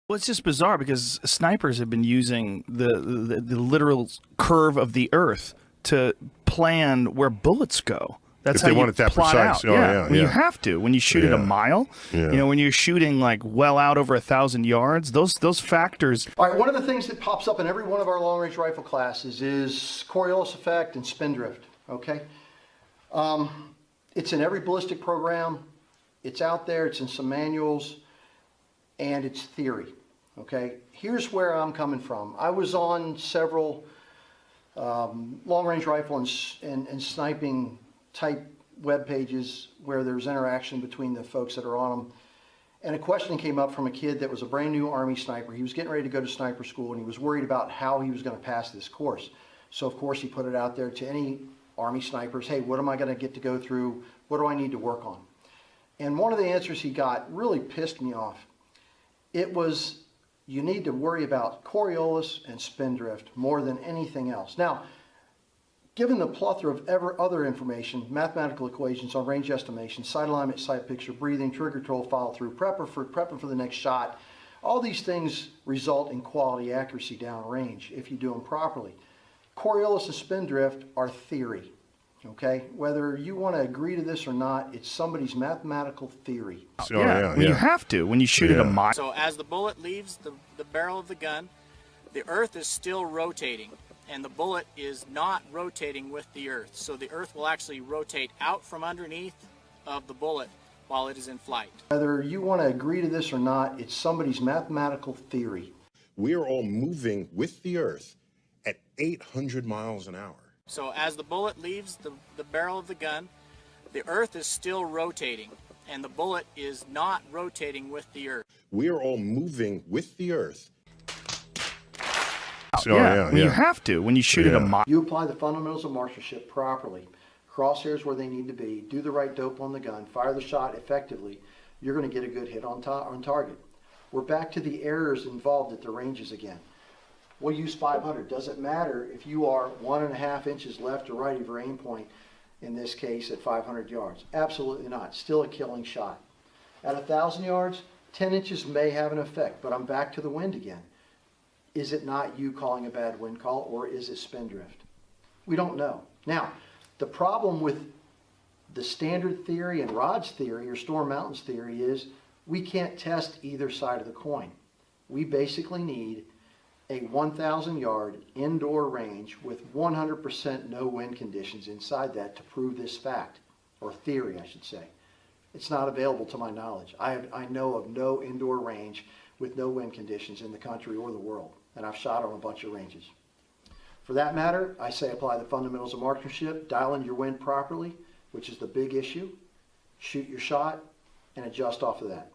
Well, it's just bizarre because snipers have been using the literal curve of the earth to plan where bullets go. That's if how they you want it that plot precise. out. Oh, yeah. When you have to. When you shoot at a mile, you know, when you're shooting like well out over 1,000 yards, those factors. All right, one of the things that pops up in every one of our long-range rifle classes is Coriolis effect and spin drift, okay? It's in every ballistic program. It's out there. It's in some manuals. And it's theory, okay? Here's where I'm coming from. I was on several long-range rifle and sniping type web pages where there's interaction between the folks that are on them. And a question came up from a kid that was a brand new Army sniper. He was getting ready to go to sniper school and he was worried about how he was going to pass this course. So of course he put it out there to any Army snipers, hey, what am I going to get to go through? What do I need to work on? And one of the answers he got really pissed me off. It was, you need to worry about Coriolis and spin drift more than anything else. Now, given the plethora of other information, mathematical equations on range estimation, sight alignment, sight picture, breathing, trigger control, follow through, prepping for the next shot, all these things result in quality accuracy downrange if you do them properly. Coriolis and spin drift are theory. Okay, whether you want to agree to this or not, it's somebody's mathematical theory. You have to when you shoot at a mile. So as the bullet leaves the barrel of the gun, the earth is still rotating, and the bullet is not rotating with the earth. So the earth will actually rotate out from underneath of the bullet while it is in flight. Whether you want to agree to this or not, it's somebody's mathematical theory. We are all moving with the earth at 800 miles an hour. So as the bullet leaves the barrel of the gun, the earth is still rotating, and the bullet is not rotating with the earth. We are all moving with the earth. You have to when you shoot at a mile. You apply the fundamentals of marksmanship properly, crosshairs where they need to be, do the right dope on the gun, fire the shot effectively, you're going to get a good hit on target. We're back to the errors involved at the ranges again. We'll use 500. Doesn't matter if you are 1.5 inches left or right of your aim point, in this case at 500 yards. Absolutely not. Still a killing shot. At 1,000 yards, 10 inches may have an effect, but I'm back to the wind again. Is it not you calling a bad wind call, or is it spin drift? We don't know. Now, the problem with the standard theory and Rod's theory, or Storm Mountain's theory, is we can't test either side of the coin. We basically need a 1,000 yard indoor range with 100% no wind conditions inside that to prove this fact, or theory I should say. It's not available to my knowledge. I know of no indoor range with no wind conditions in the country or the world, and I've shot on a bunch of ranges. For that matter, I say apply the fundamentals of marksmanship, dial in your wind properly, which is the big issue, shoot your shot, and adjust off of that.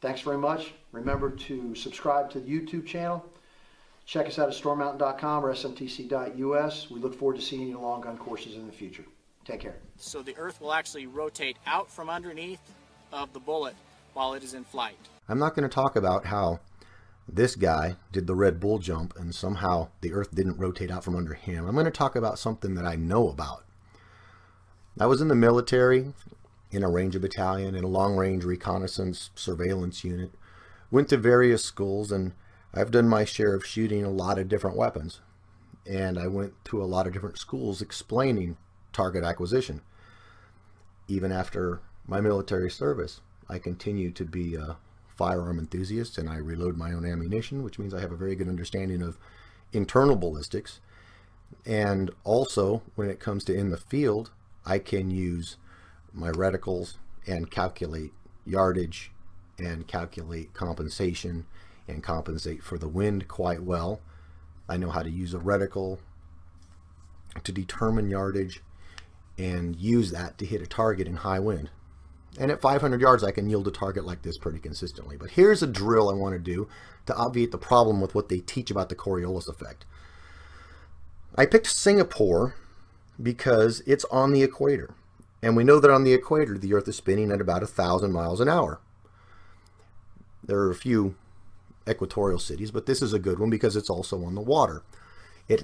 Thanks very much. Remember to subscribe to the YouTube channel. Check us out at stormmountain.com or smtc.us. We look forward to seeing you in long gun courses in the future. Take care. So the earth will actually rotate out from underneath of the bullet while it is in flight. I'm not going to talk about how this guy did the Red Bull jump and somehow the earth didn't rotate out from under him. I'm going to talk about something that I know about. I was in the military, in a Ranger battalion, in a long-range reconnaissance surveillance unit. Went to various schools, and I've done my share of shooting a lot of different weapons. And I went to a lot of different schools explaining target acquisition. Even after my military service, I continue to be a firearm enthusiast, and I reload my own ammunition, which means I have a very good understanding of internal ballistics. And also, when it comes to in the field, I can use my reticles and calculate yardage and calculate compensation and compensate for the wind quite well. I know how to use a reticle to determine yardage and use that to hit a target in high wind. And at 500 yards, I can yield a target like this pretty consistently. But here's a drill I want to do to obviate the problem with what they teach about the Coriolis effect. I picked Singapore because it's on the equator. And we know that on the equator, the Earth is spinning at about 1,000 miles an hour. There are a few equatorial cities, but this is a good one because it's also on the water.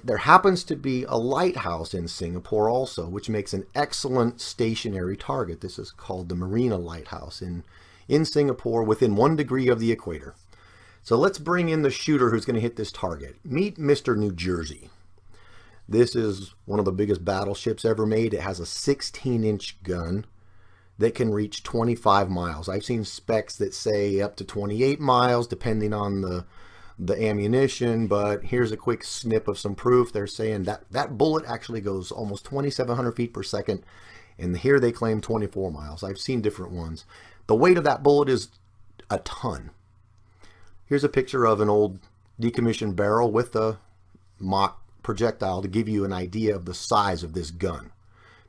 There happens to be a lighthouse in Singapore also, which makes an excellent stationary target. This is called the Marina Lighthouse in Singapore, within 1 degree of the equator. So let's bring in the shooter who's going to hit this target. Meet Mr. New Jersey. This is one of the biggest battleships ever made. It has a 16-inch gun that can reach 25 miles. I've seen specs that say up to 28 miles, depending on the ammunition, but here's a quick snip of some proof. They're saying that bullet actually goes almost 2,700 feet per second, and here they claim 24 miles. I've seen different ones. The weight of that bullet is a ton. Here's a picture of an old decommissioned barrel with a mock projectile to give you an idea of the size of this gun,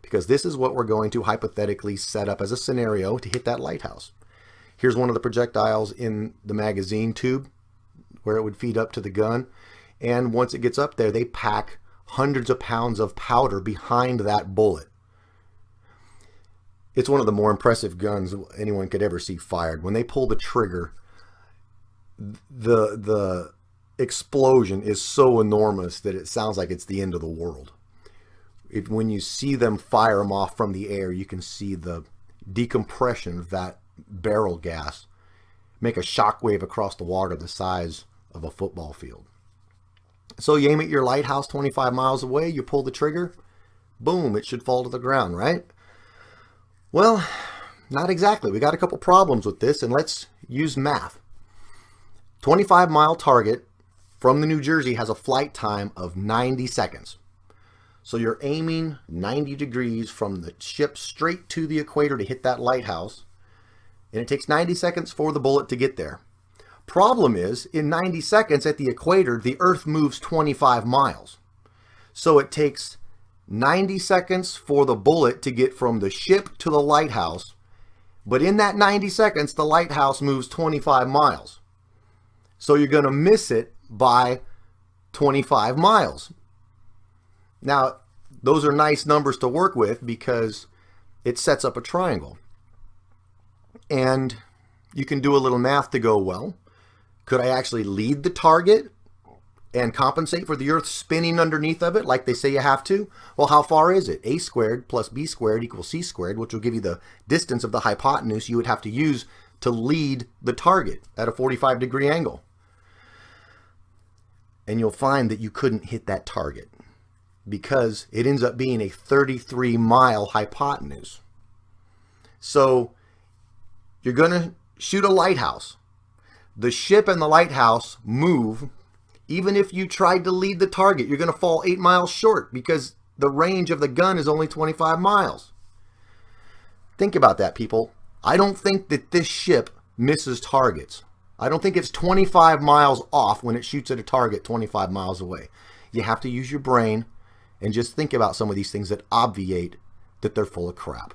because this is what we're going to hypothetically set up as a scenario to hit that lighthouse. Here's one of the projectiles in the magazine tube where it would feed up to the gun, and once it gets up there, they pack hundreds of pounds of powder behind that bullet. It's one of the more impressive guns anyone could ever see fired. When they pull the trigger, the explosion is so enormous that it sounds like it's the end of the world. When you see them fire them off from the air, you can see the decompression of that barrel gas make a shockwave across the water the size of a football field. So you aim at your lighthouse 25 miles away, you pull the trigger, boom, it should fall to the ground, right? Well, not exactly. We got a couple problems with this, and let's use math. 25-mile target from the New Jersey has a flight time of 90 seconds. So you're aiming 90 degrees from the ship straight to the equator to hit that lighthouse, and it takes 90 seconds for the bullet to get there. Problem is, in 90 seconds at the equator, the Earth moves 25 miles. So it takes 90 seconds for the bullet to get from the ship to the lighthouse, but in that 90 seconds, the lighthouse moves 25 miles. So you're going to miss it by 25 miles. Now, those are nice numbers to work with because it sets up a triangle. And you can do a little math to go, well, could I actually lead the target and compensate for the Earth spinning underneath of it like they say you have to? Well, how far is it? A squared plus B squared equals C squared, which will give you the distance of the hypotenuse you would have to use to lead the target at a 45-degree angle. And you'll find that you couldn't hit that target because it ends up being a 33-mile hypotenuse. So you're going to shoot a lighthouse. The ship and the lighthouse move. Even if you tried to lead the target, you're going to fall 8 miles short because the range of the gun is only 25 miles. Think about that, people. I don't think that this ship misses targets. I don't think it's 25 miles off when it shoots at a target 25 miles away. You have to use your brain and just think about some of these things that obviate that they're full of crap.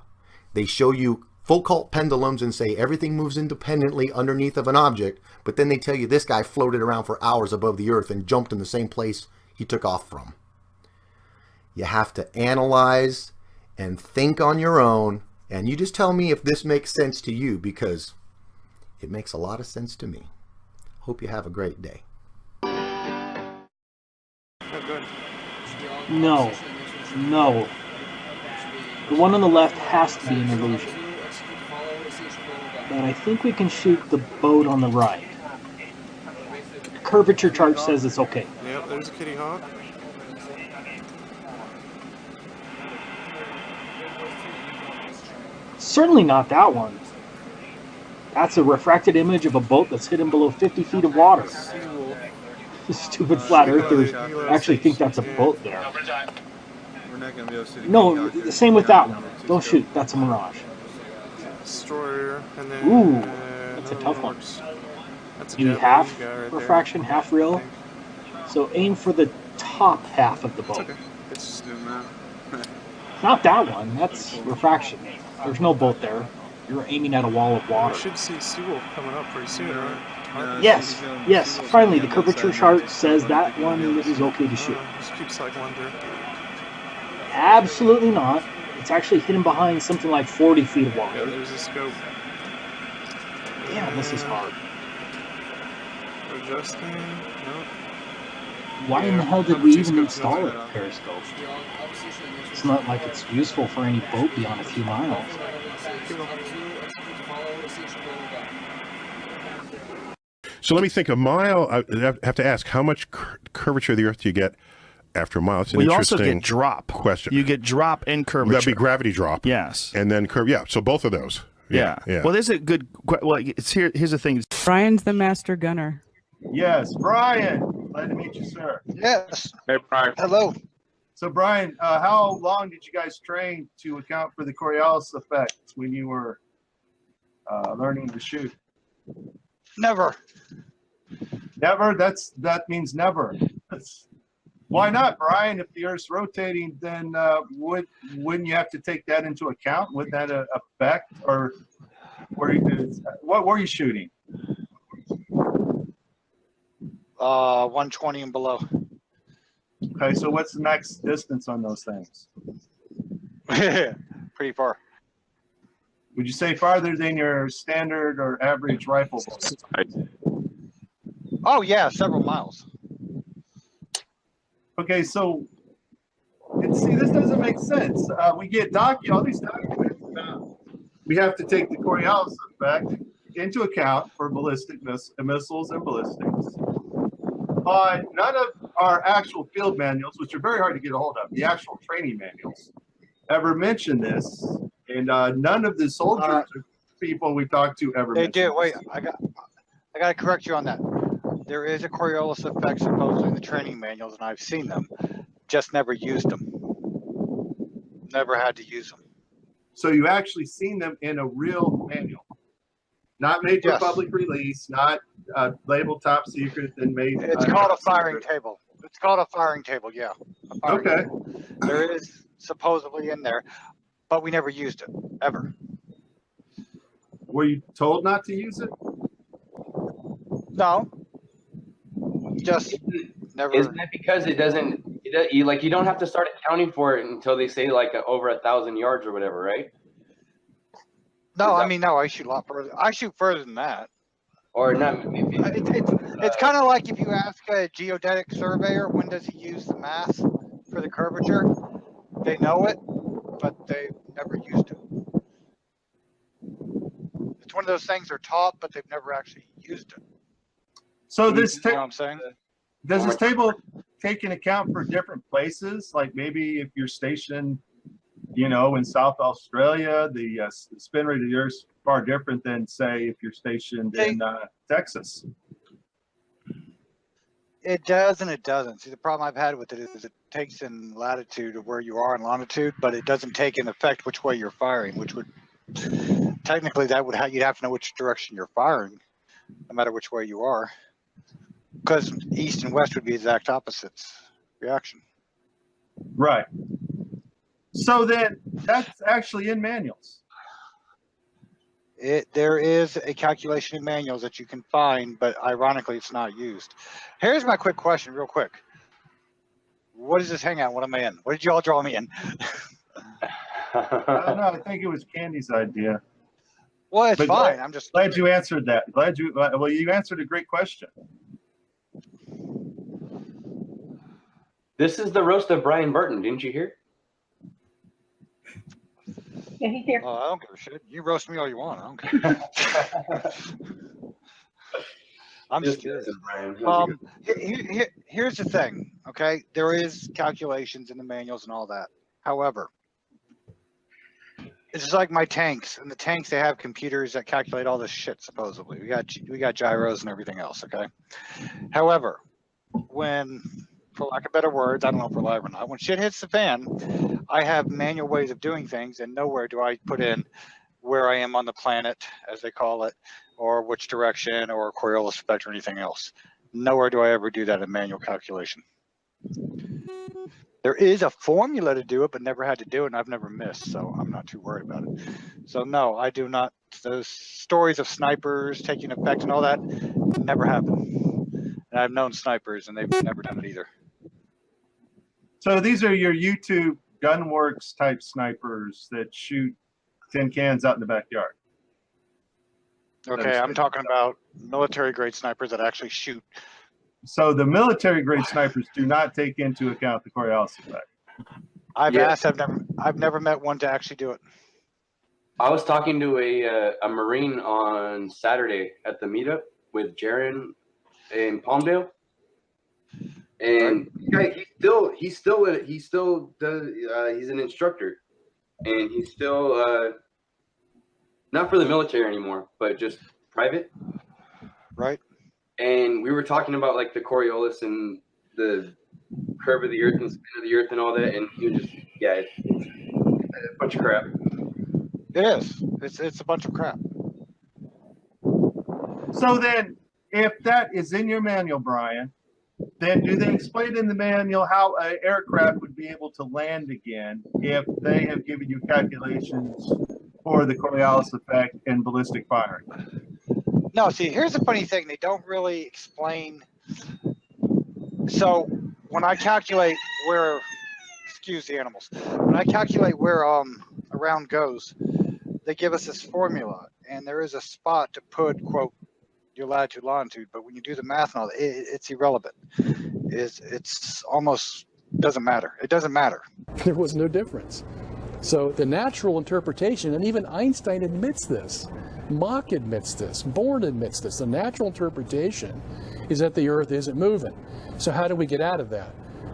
They show you Foucault pendulums and say everything moves independently underneath of an object, but then they tell you this guy floated around for hours above the earth and jumped in the same place he took off from. You have to analyze and think on your own, and you just tell me if this makes sense to you, because it makes a lot of sense to me. Hope you have a great day. No. The one on the left has to be an illusion. But I think we can shoot the boat on the right. The curvature chart says it's okay. Yep, there's a kitty hawk. Certainly not that one. That's a refracted image of a boat that's hidden below 50 feet of water. Stupid flat earthers actually think that's a boat there. We're not gonna be able to see the No, kitty hawk. same with that one. Don't shoot, that's a mirage. Destroyer, and then Ooh, that's a another tough one. works. That's a You need Japanese half guy right there. refraction, half I real. think. So aim for the top half of the It's boat. okay. It's just doing that. Not that one, that's refraction. There's no boat there. You're aiming at a wall of We water. should see Seawolf coming up pretty soon, right? Yes, finally, the curvature chart says that one is okay to shoot. Just keep cycling through. Absolutely not. It's actually hidden behind something like 40 feet of Yeah, water. there's a scope. Damn, this is hard. Adjusting. No. Why in the hell did we even install a periscope? It's not like it's useful for any boat beyond a few miles. Keep going. So let me think. A mile. I have to ask, how much curvature of the Earth do you get after a mile? It's an We also interesting get drop. question. You get drop and curvature. That'd be gravity drop. Yes. And then curve. Yeah. So both of those. Yeah. Well, there's a good. Well, here's the thing. Brian's the master gunner. Yes, Brian. Glad to meet you, sir. Yes. Hey, Brian. Hello. So, Brian, how long did you guys train to account for the Coriolis effect when you were learning to shoot? Never. Never. That means never. Why not, Brian? If the Earth's rotating, then wouldn't you have to take that into account? Wouldn't that affect, or what were you shooting? 120 and below. Okay, so what's the max distance on those things? Pretty far. Would you say farther than your standard or average rifle bullet? Oh yeah, several miles. Okay, so see, this doesn't make sense. We get all these documents. We have to take the Coriolis effect into account for ballistic missiles and ballistics. None of our actual field manuals, which are very hard to get a hold of, the actual training manuals, ever mention this, and none of the soldiers or people we talked to ever. They do. Wait, this. I got to correct you on that. There is a Coriolis effect supposedly in the training manuals, and I've seen them, just never used them. Never had to use them. So you actually seen them in a real manual, not made for Yes. public release, not labeled top secret, and made. It's called a top firing secret. table. It's called a firing table. Yeah. A firing Okay. table. There is supposedly in there, but we never used it ever. Were you told not to use it? No. Just never. Isn't it because it doesn't? You don't have to start accounting for it until they say like over 1,000 yards or whatever, right? No, I mean no. I shoot a lot further. I shoot further than that. Or not? Maybe. It's kind of like if you ask a geodetic surveyor when does he use the math for the curvature, they know it, but they've never used it. It's one of those things they're taught, but they've never actually used it. So You this know what I'm saying? does this table take into account for different places? Like maybe if you're stationed, in South Australia, the spin rate of the Earth's far different than, say, if you're stationed in Texas. It does and it doesn't. See, the problem I've had with it is it takes in latitude of where you are and longitude, but it doesn't take in effect which way you're firing, which would technically you'd have to know which direction you're firing. no matter which way you are, because east and west would be exact opposites reaction. Right. So then that's actually in manuals. There is a calculation in manuals that you can find, but ironically, it's not used. Here's my quick question, real quick. What is this hangout? What am I in? What did you all draw me in? I don't know. I think it was Candy's idea. Well, it's But fine. I'm just glad you answered that. Well, you answered a great question. This is the roast of Brian Burton. Didn't you hear? Yeah, he's here. Oh, I don't give a shit. You roast me all you want. I don't care. I'm just curious. Here's the thing, okay? There is calculations in the manuals and all that. However, it's just like my tanks. In the tanks, they have computers that calculate all this shit, supposedly. We got gyros and everything else, okay? However, when, for lack of better words, I don't know if we're live or not, when shit hits the fan, I have manual ways of doing things, and nowhere do I put in where I am on the planet, as they call it, or which direction, or Coriolis effect, or anything else. Nowhere do I ever do that in manual calculation. There is a formula to do it, but never had to do it, and I've never missed, so I'm not too worried about it. So no, I do not. Those stories of snipers taking effect and all that never happen. And I've known snipers, and they've never done it either. So these are your YouTube Gunworks type snipers that shoot tin cans out in the backyard. Okay, I'm talking about military grade snipers that actually shoot. So the military grade snipers do not take into account the Coriolis effect. I've asked. I've never met one to actually do it. I was talking to a Marine on Saturday at the meetup with Jaron in Palmdale, and he's still does he's an instructor, and he's still not for the military anymore, but just private. Right. And we were talking about like the Coriolis and the curve of the earth and spin of the earth and all that, and he was just it's a bunch of crap. It is. It's a bunch of crap. So then, if that is in your manual, Brian, then do they explain in the manual how an aircraft would be able to land again if they have given you calculations for the Coriolis effect and ballistic firing? No, see, here's the funny thing. They don't really explain. So when I calculate where, excuse the animals, when I calculate where a round goes, they give us this formula, and there is a spot to put, quote, your latitude, longitude, but when you do the math and all that, it's irrelevant. It's almost doesn't matter. It doesn't matter. There was no difference. So the natural interpretation, and even Einstein admits this, Mach admits this, Born admits this, the natural interpretation is that the Earth isn't moving. So how do we get out of that?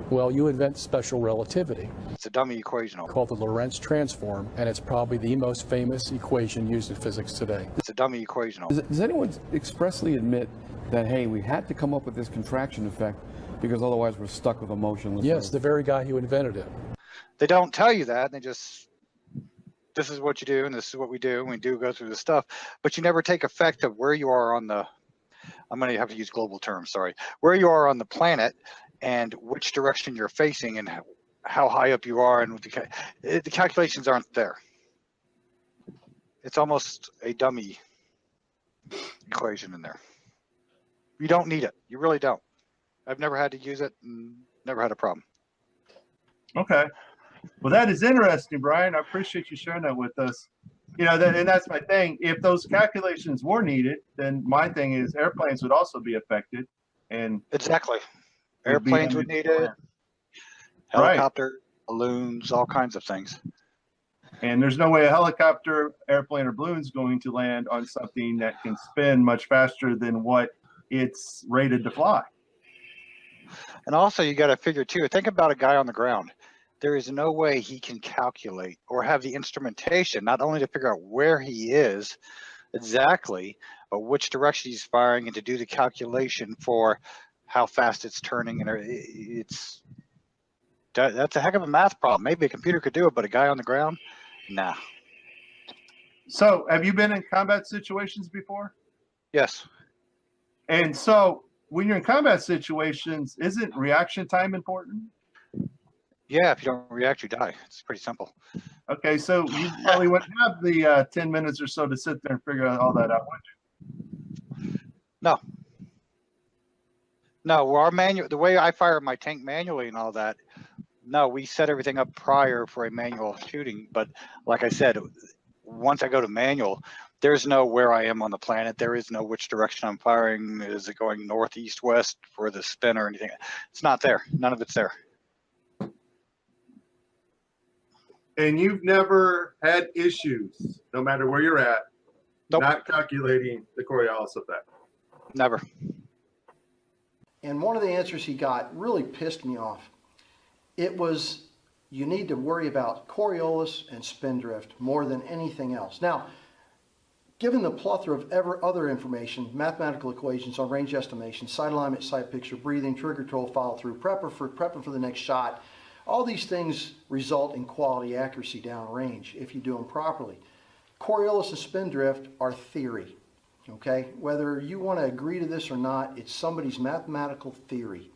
Well, you invent special relativity. It's a dummy equation. Called the Lorentz transform, and it's probably the most famous equation used in physics today. It's a dummy equation. Does anyone expressly admit that, hey, we had to come up with this contraction effect because otherwise we're stuck with a motionless Yes, Earth? the very guy who invented it. They don't tell you that. They just, this is what you do, and this is what we do. And we do go through this stuff, but you never take effect of where you are on the, I'm going to have to use global terms, sorry, where you are on the planet and which direction you're facing and how high up you are, and the calculations aren't there. It's almost a dummy equation in there. You don't need it. You really don't. I've never had to use it and never had a problem. Okay. Well, that is interesting, Brian. I appreciate you sharing that with us. You know, and that's my thing. If those calculations were needed, then my thing is airplanes would also be affected. And exactly. Airplanes would need it. Helicopter, balloons, all kinds of things. And there's no way a helicopter, airplane, or balloon is going to land on something that can spin much faster than what it's rated to fly. And also, you got to figure too, think about a guy on the ground. There is no way he can calculate or have the instrumentation, not only to figure out where he is exactly, but which direction he's firing, and to do the calculation for how fast it's turning. And that's a heck of a math problem. Maybe a computer could do it, but a guy on the ground, nah. So have you been in combat situations before? Yes. And so when you're in combat situations, isn't reaction time important? Yeah, if you don't react, you die. It's pretty simple. Okay, so you probably wouldn't have the 10 minutes or so to sit there and figure out all that out, would you? No. No, our manual, the way I fire my tank manually and all that, no, we set everything up prior for a manual shooting. But like I said, once I go to manual, there's no where I am on the planet. There is no which direction I'm firing. Is it going north, east, west for the spin or anything? It's not there. None of it's there. And you've never had issues, no matter where you're at, not calculating the Coriolis effect? Never. And one of the answers he got really pissed me off. It was, you need to worry about Coriolis and spindrift more than anything else. Now, given the plethora of other information, mathematical equations on range estimation, sight alignment, sight picture, breathing, trigger control, follow through, prepping for the next shot, all these things result in quality accuracy downrange if you do them properly. Coriolis and spindrift are theory, okay? Whether you want to agree to this or not, it's somebody's mathematical theory.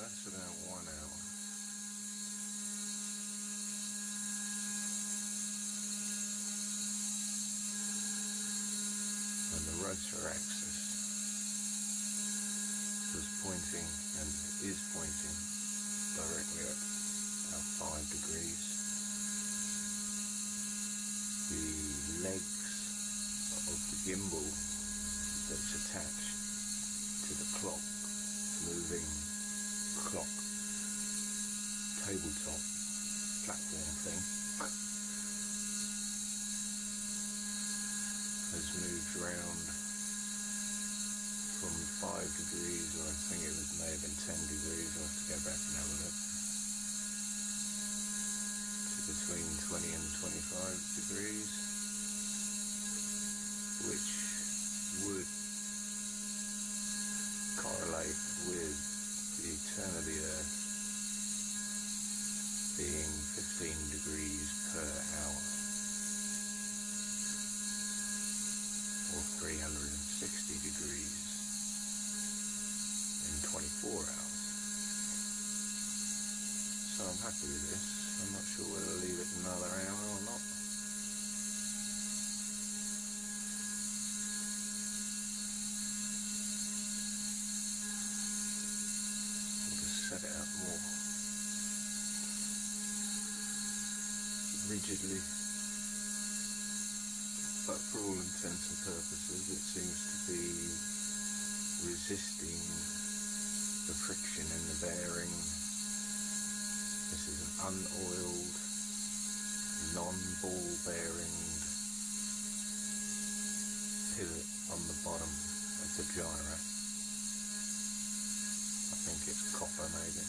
That's about 1 hour. And the rotor axis was pointing and is pointing directly at our 5 degrees. The legs of the gimbal that's attached to the clock, moving clock, tabletop platform thing, has moved around from 5 degrees, or I think it may have been 10 degrees, I'll have to go back and have a look, to between 20 and 25 degrees, which would correlate with the turn of the Earth being 15 degrees per hour, or 360 degrees in 24 hours. So I'm happy with this. I'm not sure whether to leave it another hour or not. I'll just set it up more rigidly, but for all intents and purposes it seems to be resisting the friction in the bearing. This is an unoiled, non-ball bearing pivot on the bottom of the gyro. I think it's copper maybe,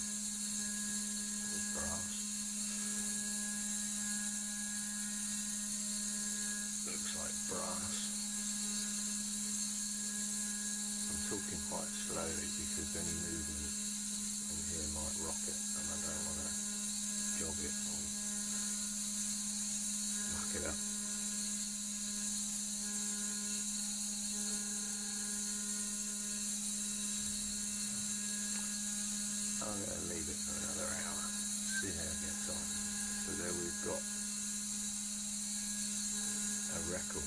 or brass. Looks like brass. I'm talking quite slowly because any movement in here might rock it, and I don't want to jog it or muck it up. I'm going to leave it for another hour, see how it gets on. So there we've got a record.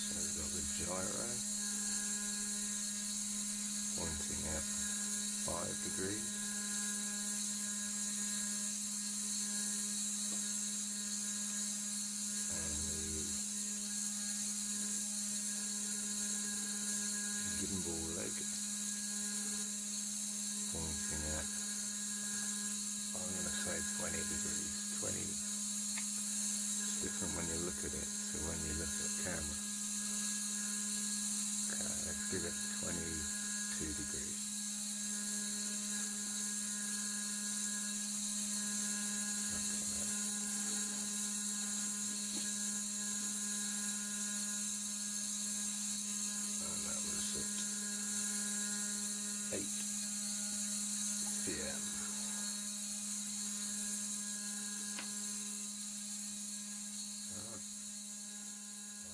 So we've got the gyro pointing at 5 degrees. And the gimbal leg pointing at, I'm going to say 20 degrees. 20, it's different when you look at it to when you look at camera. Okay, let's give it 22 degrees. And that was at 8 p.m.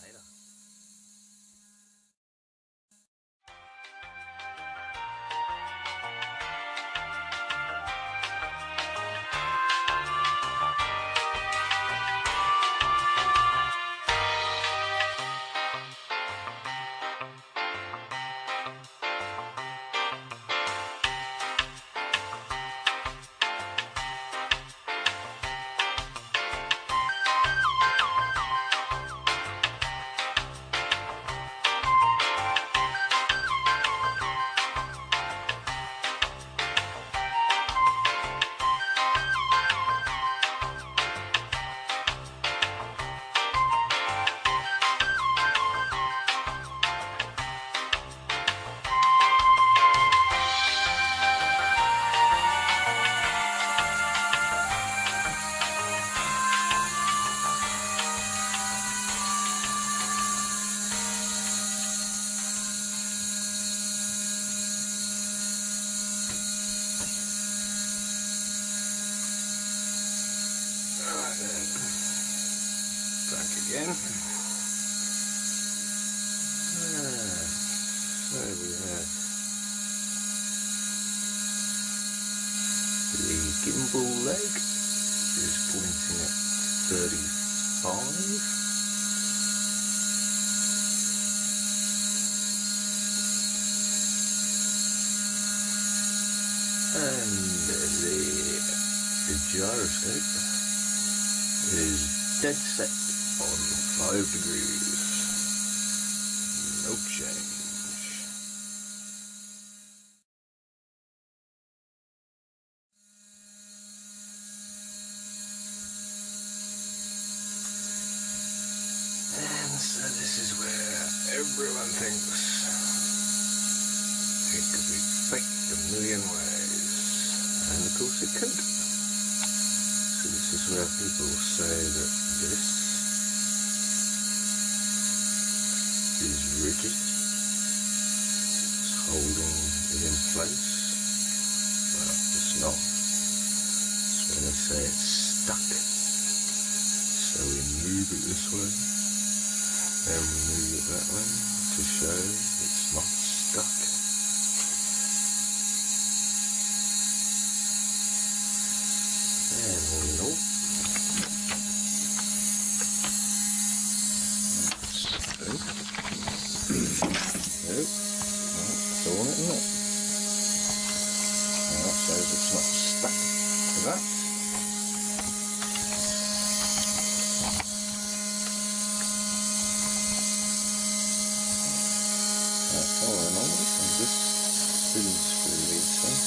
Later. Alright then, back again. So we have the gimbal leg is pointing at 35. And the gyroscope is dead set on 5 degrees. No change. Everyone thinks it could be faked a million ways, and of course it could. So this is where people say that this is rigid, it's holding it in place. Well, it's not. It's when they say it's stuck. So we move it this way, and we move it that way to show it's not stuck. And all in all, that's all it, isn't it? And that shows it's not stuck to that. All in all, and this spins through these things.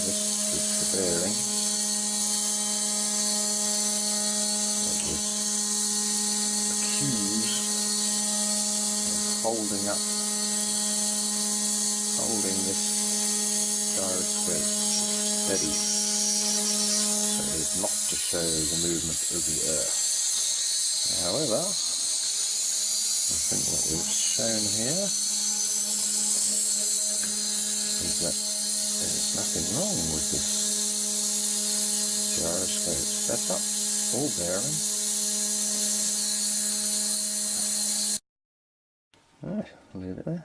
This is the bearing that was accused of holding this gyroscope steady, so as not to show the movement of the Earth. However, I think what we've shown here is that there's nothing wrong with this gyroscope setup or bearing. Alright, I'll leave it there.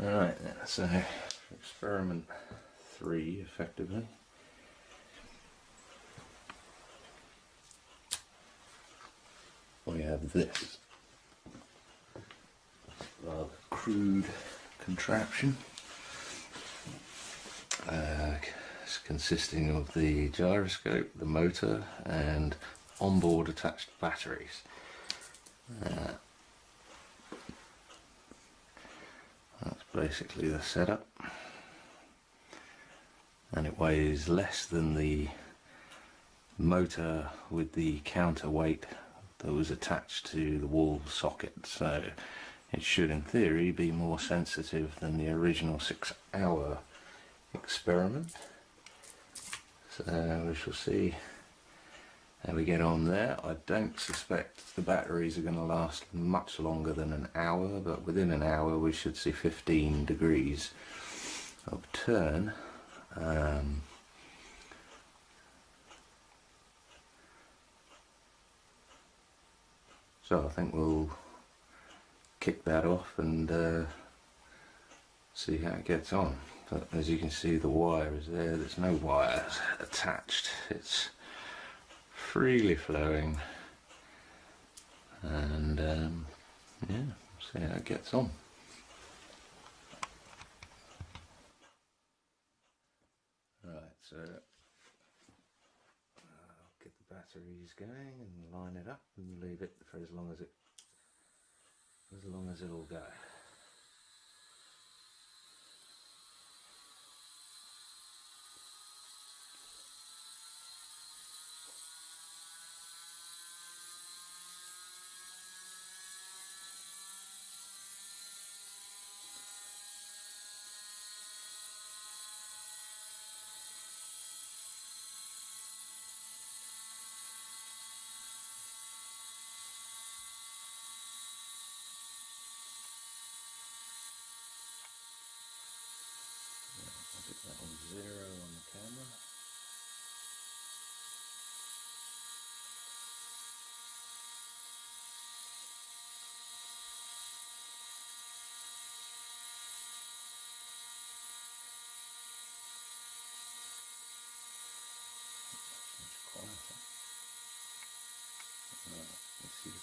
Alright then, so experiment 3 effectively. We have this rather crude contraption. It's consisting of the gyroscope, the motor, and onboard attached batteries. That's basically the setup, and it weighs less than the motor with the counterweight that was attached to the wall socket, so it should in theory be more sensitive than the original 6-hour experiment. So we shall see how we get on there. I don't suspect the batteries are going to last much longer than an hour, but within an hour we should see 15 degrees of turn. So I think we'll kick that off and see how it gets on. But as you can see, the wire is there, there's no wires attached, it's freely flowing, and yeah, see how it gets on. Right, so I'll get the batteries going and line it up and leave it for as long as it'll go.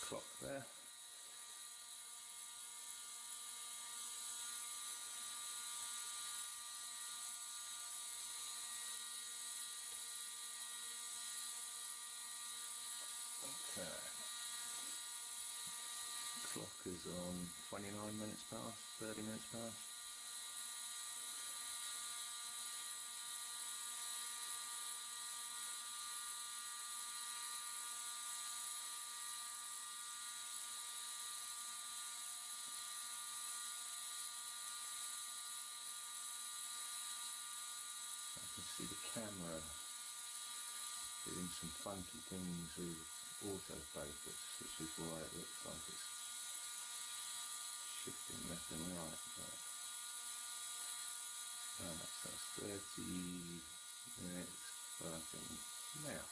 clock there. Okay. Clock is on 29 minutes past, 30 minutes past. I can see the camera doing some funky things with autofocus, which is why it looks like it's shifting left and right. But, so that's 30 minutes starting now.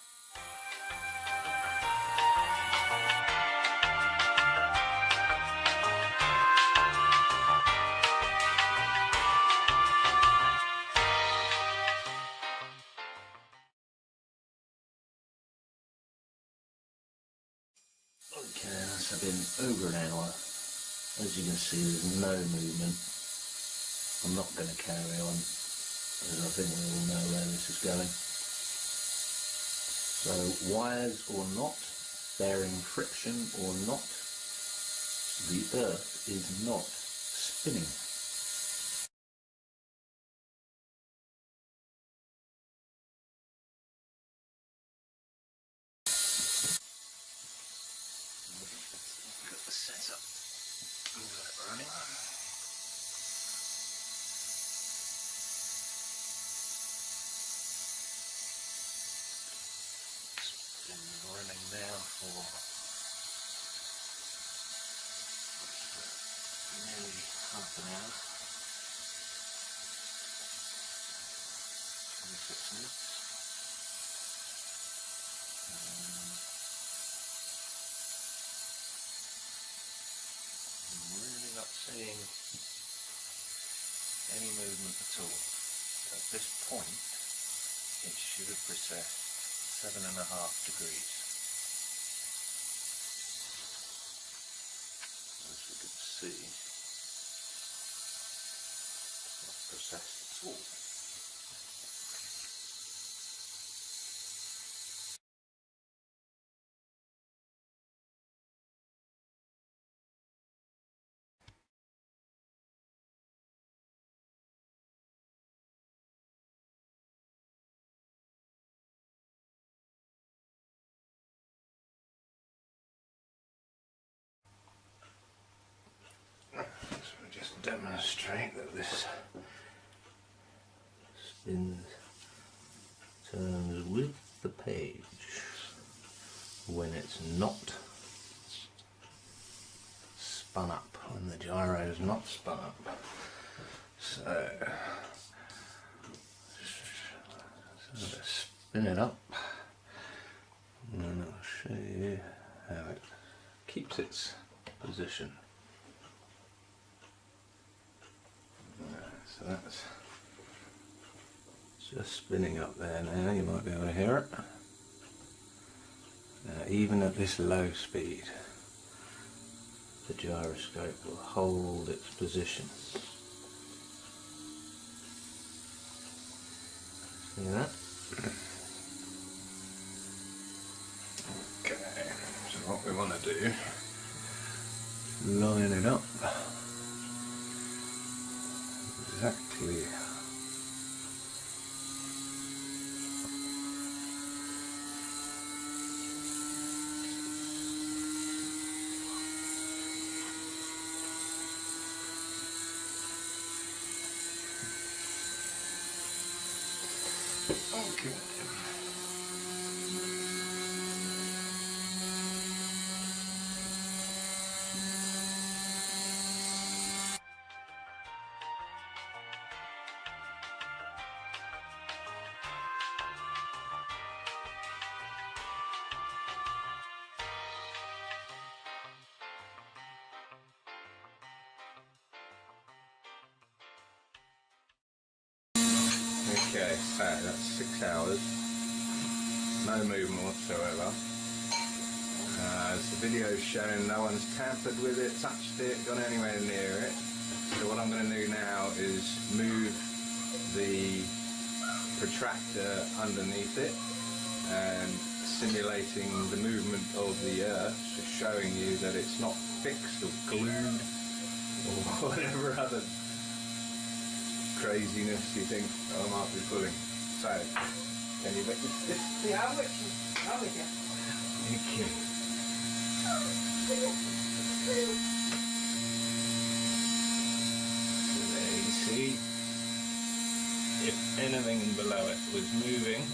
Okay, that's been over an hour. As you can see, there's no movement. I'm not going to carry on, as I think we all know where this is going. So, wires or not, bearing friction or not, the Earth is not spinning. Got the setup. Got it running. It's been running now for nearly half an hour. 26 minutes. I'm really not seeing any movement at all. At this point, it should have precessed 7.5 degrees. As you can see, it's not precessed at all. So just demonstrate that this spins, turns with the page when it's not spun up, when the gyro is not spun up. So let's spin it up and then I'll show you how it keeps its position. So that's just spinning up there now, you might be able to hear it. Now, even at this low speed, the gyroscope will hold its position. See that? Okay, so what we want to do, line it up exactly okay. Okay, so that's 6 hours, no movement whatsoever. As the video's shown, no one's tampered with it, touched it, gone anywhere near it. So what I'm going to do now is move the protractor underneath it and simulating the movement of the Earth, just showing you that it's not fixed or glued or whatever other craziness you think I might be pulling. So, can you witness this? Yeah, I'm with you. I'm with you. Thank you. So there you see, if anything below it was moving,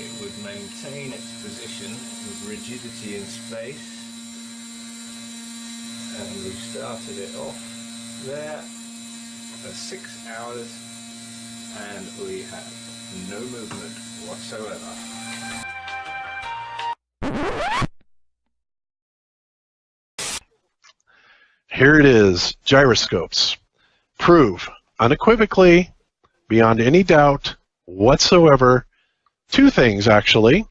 it would maintain its position with rigidity in space, and we've started it off there for 6 hours and we have no movement whatsoever. Here it is, gyroscopes. Prove unequivocally, beyond any doubt whatsoever, two things actually.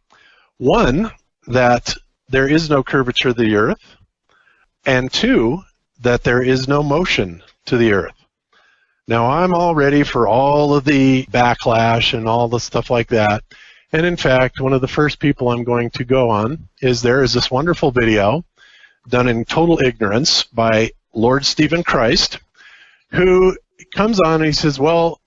One, that there is no curvature of the Earth, and two, that there is no motion to the Earth. Now I'm all ready for all of the backlash and all the stuff like that. And in fact, one of the first people I'm going to go on is there is this wonderful video done in total ignorance by Lord Stephen Christ, who comes on and he says, well,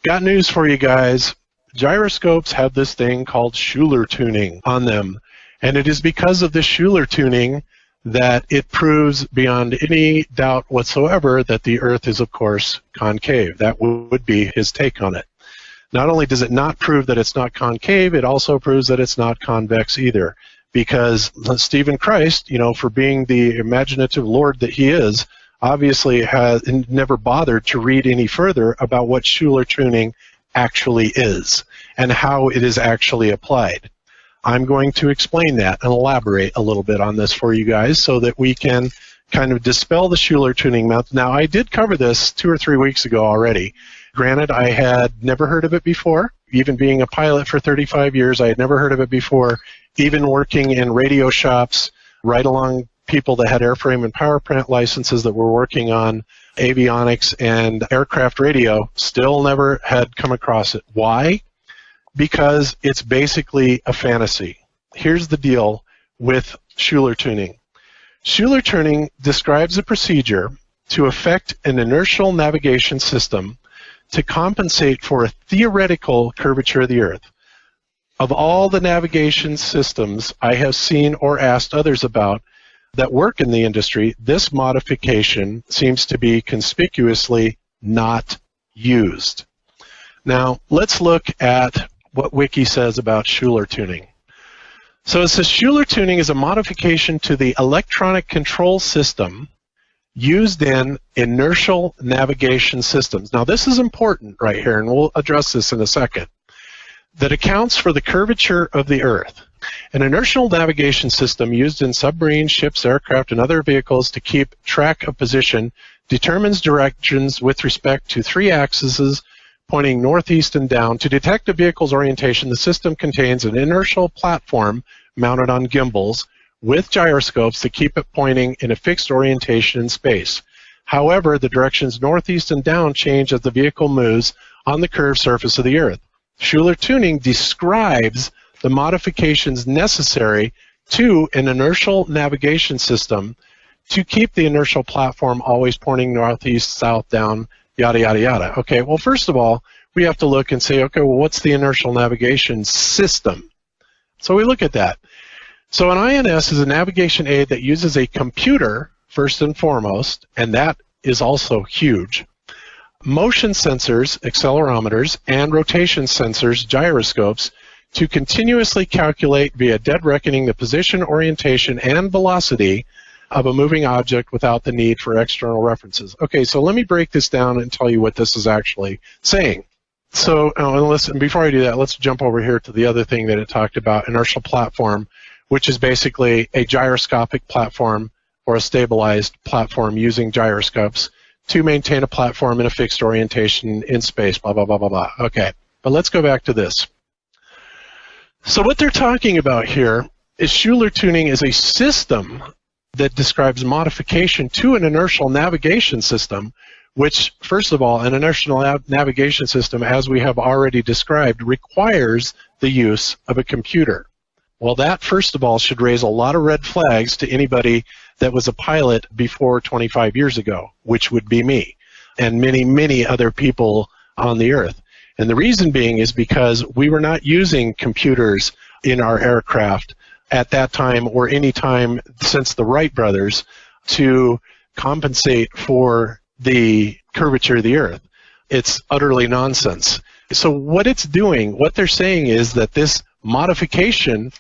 got news for you guys. Gyroscopes have this thing called Schuler tuning on them. And it is because of this Schuler tuning that it proves beyond any doubt whatsoever that the Earth is, of course, concave. That would be his take on it. Not only does it not prove that it's not concave, it also proves that it's not convex either. Because Stephen Christ, you know, for being the imaginative lord that he is, obviously has never bothered to read any further about what Schuler tuning actually is and how it is actually applied. I'm going to explain that and elaborate a little bit on this for you guys so that we can kind of dispel the Schuler tuning myth. Now, I did cover this 2 or 3 weeks ago already. Granted, I had never heard of it before. Even being a pilot for 35 years, I had never heard of it before. Even working in radio shops, right along people that had airframe and power plant licenses that were working on avionics and aircraft radio, still never had come across it. Why? Because it's basically a fantasy. Here's the deal with Schuler tuning. Schuler tuning describes a procedure to affect an inertial navigation system to compensate for a theoretical curvature of the Earth. Of all the navigation systems I have seen or asked others about that work in the industry, this modification seems to be conspicuously not used. Now, let's look at what Wiki says about Schuler tuning. So it says Schuler tuning is a modification to the electronic control system used in inertial navigation systems. Now, this is important right here, and we'll address this in a second. That accounts for the curvature of the Earth. An inertial navigation system used in submarines, ships, aircraft, and other vehicles to keep track of position determines directions with respect to 3 axes pointing northeast and down. To detect a vehicle's orientation, the system contains an inertial platform mounted on gimbals with gyroscopes to keep it pointing in a fixed orientation in space. However, the directions northeast and down change as the vehicle moves on the curved surface of the Earth. Schuler tuning describes the modifications necessary to an inertial navigation system to keep the inertial platform always pointing northeast, south, down, yada, yada, yada. Okay, well, first of all, we have to look and say, okay, well, what's the inertial navigation system? So we look at that. So an INS is a navigation aid that uses a computer, first and foremost, and that is also huge. Motion sensors, accelerometers, and rotation sensors, gyroscopes, to continuously calculate via dead reckoning the position, orientation, and velocity of a moving object without the need for external references. Okay, so let me break this down and tell you what this is actually saying. So, and listen, before I do that, let's jump over here to the other thing that it talked about, inertial platform, which is basically a gyroscopic platform or a stabilized platform using gyroscopes to maintain a platform in a fixed orientation in space, blah, blah, blah, blah, blah. Okay, but let's go back to this. So what they're talking about here is Schuler tuning is a system that describes modification to an inertial navigation system, which, first of all, an inertial navigation system, as we have already described, requires the use of a computer. Well, that, first of all, should raise a lot of red flags to anybody that was a pilot before 25 years ago, which would be me, and many, many other people on the Earth. And the reason being is because we were not using computers in our aircraft at that time or any time since the Wright brothers to compensate for the curvature of the Earth. It's utterly nonsense. So what it's doing, what they're saying is that this modification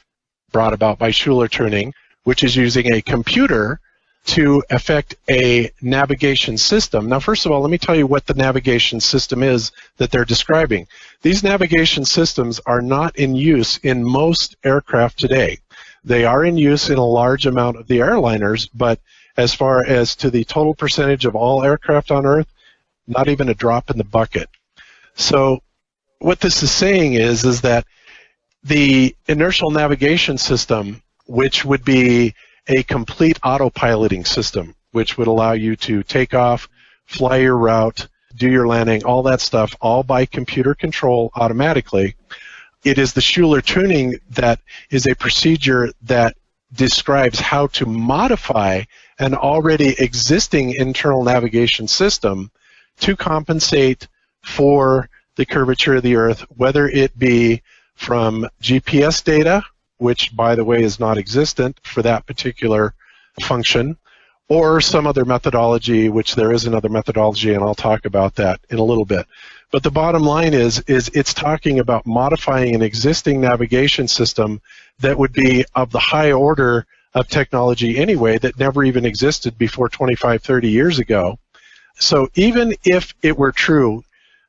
brought about by Schuler tuning, which is using a computer to affect a navigation system. Now, first of all, let me tell you what the navigation system is that they're describing. These navigation systems are not in use in most aircraft today. They are in use in a large amount of the airliners, but as far as to the total percentage of all aircraft on Earth, not even a drop in the bucket. So what this is saying is that the inertial navigation system, which would be a complete autopiloting system, which would allow you to take off, fly your route, do your landing, all that stuff, all by computer control automatically. It is the Schuler tuning that is a procedure that describes how to modify an already existing internal navigation system to compensate for the curvature of the Earth, whether it be from GPS data, which, by the way, is not existent for that particular function, or some other methodology, which there is another methodology, and I'll talk about that in a little bit. But the bottom line is it's talking about modifying an existing navigation system that would be of the high order of technology anyway that never even existed before 25, 30 years ago. So even if it were true,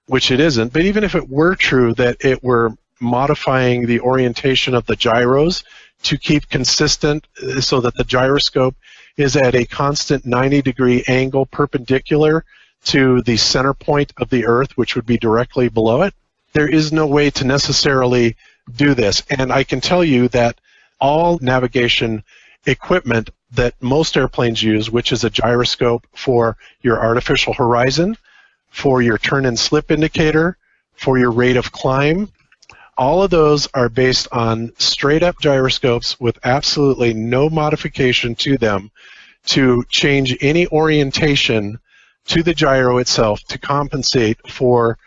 which it isn't, but even if it were true that it were modifying the orientation of the gyros to keep consistent so that the gyroscope is at a constant 90-degree angle perpendicular to the center point of the Earth, which would be directly below it, there is no way to necessarily do this. And I can tell you that all navigation equipment that most airplanes use, which is a gyroscope for your artificial horizon, for your turn and slip indicator, for your rate of climb, all of those are based on straight-up gyroscopes with absolutely no modification to them to change any orientation to the gyro itself to compensate for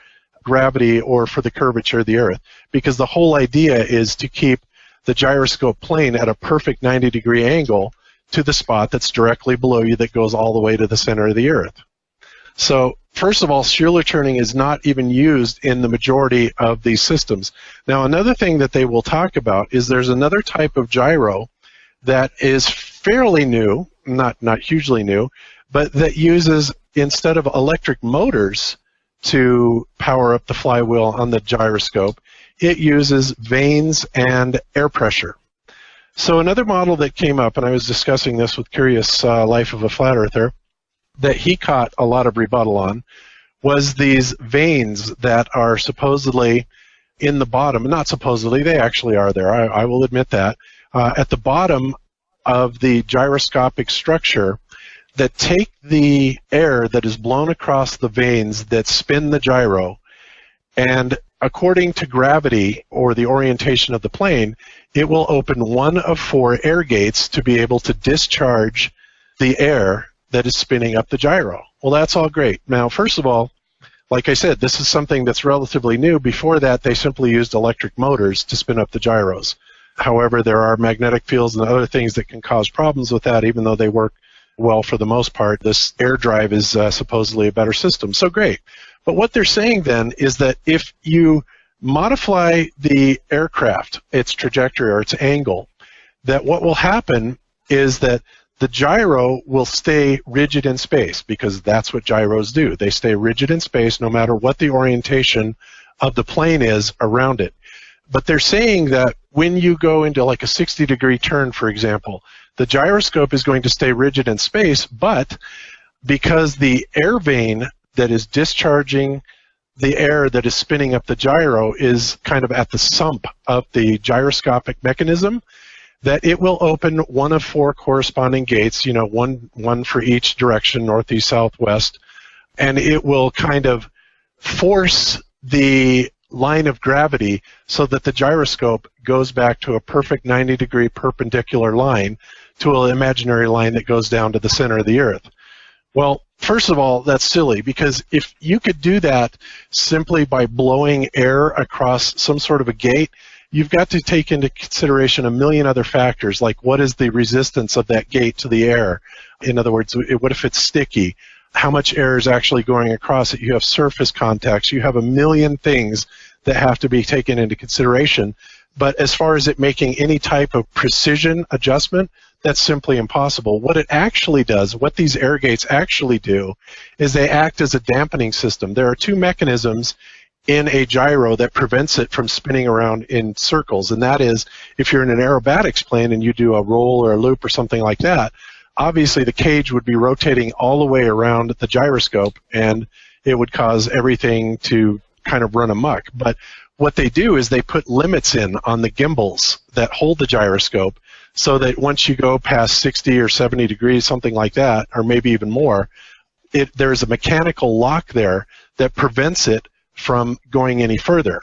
gravity or for the curvature of the Earth. Because the whole idea is to keep the gyroscope plane at a perfect 90-degree angle to the spot that's directly below you that goes all the way to the center of the Earth. So first of all, Schuler tuning is not even used in the majority of these systems. Now, another thing that they will talk about is there's another type of gyro that is fairly new, not hugely new, but that uses, instead of electric motors to power up the flywheel on the gyroscope, it uses vanes and air pressure. So another model that came up, and I was discussing this with Curious Life of a Flat Earther, that he caught a lot of rebuttal on, was these vanes that are supposedly in the bottom. Not supposedly, they actually are there, I will admit that, at the bottom of the gyroscopic structure that take the air that is blown across the vanes that spin the gyro, and according to gravity or the orientation of the plane, it will open one of 4 air gates to be able to discharge the air that is spinning up the gyro. Well, that's all great. Now, first of all, like I said, this is something that's relatively new. Before that, they simply used electric motors to spin up the gyros. However, there are magnetic fields and other things that can cause problems with that, even though they work well for the most part. This air drive is supposedly a better system. So great. But what they're saying then is that if you modify the aircraft, its trajectory or its angle, that what will happen is that the gyro will stay rigid in space, because that's what gyros do. They stay rigid in space no matter what the orientation of the plane is around it. But they're saying that when you go into like a 60-degree turn, for example, the gyroscope is going to stay rigid in space, but because the air vane that is discharging the air that is spinning up the gyro is kind of at the sump of the gyroscopic mechanism, that it will open one of 4 corresponding gates, you know, one for each direction, northeast, southwest, and it will kind of force the line of gravity so that the gyroscope goes back to a perfect 90-degree perpendicular line to an imaginary line that goes down to the center of the Earth. Well, first of all, that's silly, because if you could do that simply by blowing air across some sort of a gate, you've got to take into consideration a million other factors, like what is the resistance of that gate to the air? In other words, what if it's sticky? How much air is actually going across it? You have surface contacts. You have a million things that have to be taken into consideration. But as far as it making any type of precision adjustment, that's simply impossible. What it actually does, what these air gates actually do, is they act as a dampening system. There are 2 mechanisms in a gyro that prevents it from spinning around in circles, and that is, if you're in an aerobatics plane and you do a roll or a loop or something like that, obviously the cage would be rotating all the way around the gyroscope, and it would cause everything to kind of run amok. But what they do is they put limits in on the gimbals that hold the gyroscope, so that once you go past 60 or 70 degrees, something like that, or maybe even more, there's a mechanical lock there that prevents it from going any further.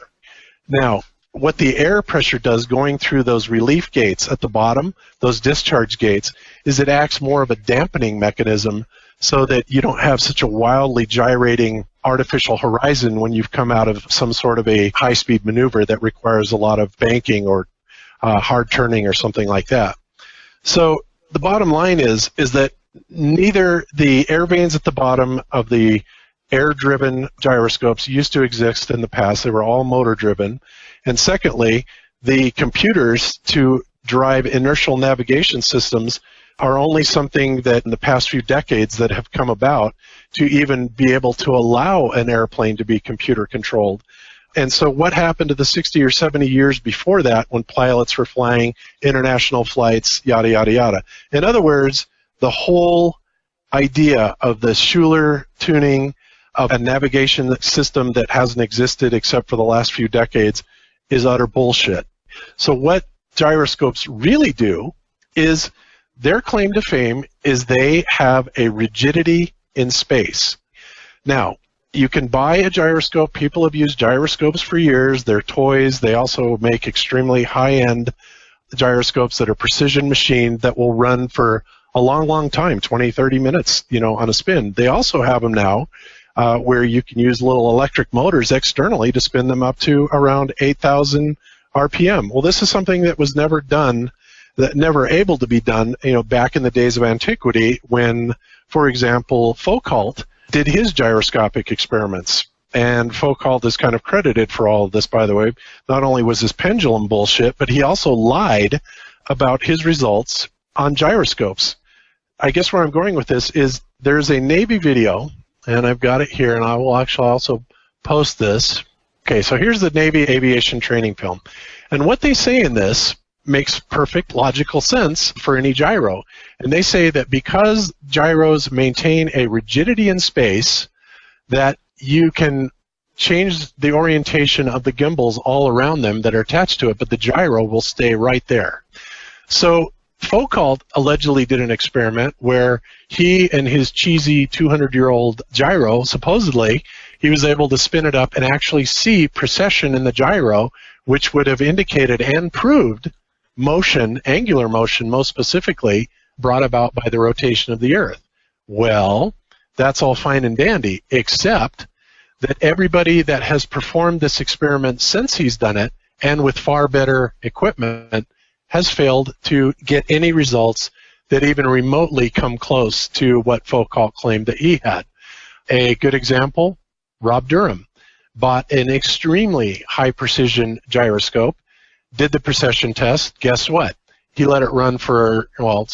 Now, what the air pressure does going through those relief gates at the bottom, those discharge gates, is it acts more of a dampening mechanism so that you don't have such a wildly gyrating artificial horizon when you've come out of some sort of a high-speed maneuver that requires a lot of banking or hard turning or something like that. So the bottom line is that neither the air vanes at the bottom of the air-driven gyroscopes used to exist in the past. They were all motor-driven. And secondly, the computers to drive inertial navigation systems are only something that in the past few decades that have come about to even be able to allow an airplane to be computer-controlled. And so what happened to the 60 or 70 years before that when pilots were flying international flights, yada, yada, yada? In other words, the whole idea of the Schuler tuning of a navigation system that hasn't existed except for the last few decades is utter bullshit. So what gyroscopes really do is, their claim to fame is they have a rigidity in space. Now, you can buy a gyroscope. People have used gyroscopes for years. They're toys. They also make extremely high-end gyroscopes that are precision machined that will run for a long, long time, 20, 30 minutes, you know, on a spin. They also have them now where you can use little electric motors externally to spin them up to around 8,000 RPM. Well, this is something that was never done, that never able to be done, you know, back in the days of antiquity when, for example, Foucault did his gyroscopic experiments. And Foucault is kind of credited for all of this, by the way. Not only was his pendulum bullshit, but he also lied about his results on gyroscopes. I guess where I'm going with this is there's a Navy video, and I've got it here, and I will actually also post this. Okay, so here's the Navy aviation training film. And what they say in this makes perfect logical sense for any gyro. And they say that because gyros maintain a rigidity in space, that you can change the orientation of the gimbals all around them that are attached to it, but the gyro will stay right there. So Foucault allegedly did an experiment where he and his cheesy 200-year-old gyro, supposedly, he was able to spin it up and actually see precession in the gyro, which would have indicated and proved motion, angular motion most specifically, brought about by the rotation of the Earth. Well, that's all fine and dandy, except that everybody that has performed this experiment since he's done it, and with far better equipment, has failed to get any results that even remotely come close to what Foucault claimed that he had. A good example, Rob Durham bought an extremely high precision gyroscope, did the precession test. Guess what? He let it run for, well,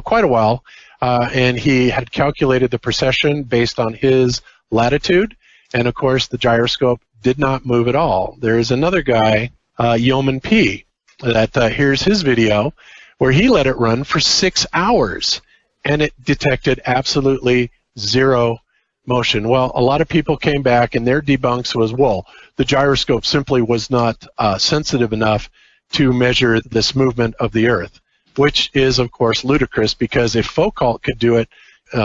quite a while, and he had calculated the precession based on his latitude, and of course the gyroscope did not move at all. There is another guy, Yeoman P, that here's his video, where he let it run for 6 hours, and it detected absolutely zero motion. Well, a lot of people came back and their debunks was, well, the gyroscope simply was not sensitive enough to measure this movement of the Earth, which is, of course, ludicrous, because if Foucault could do it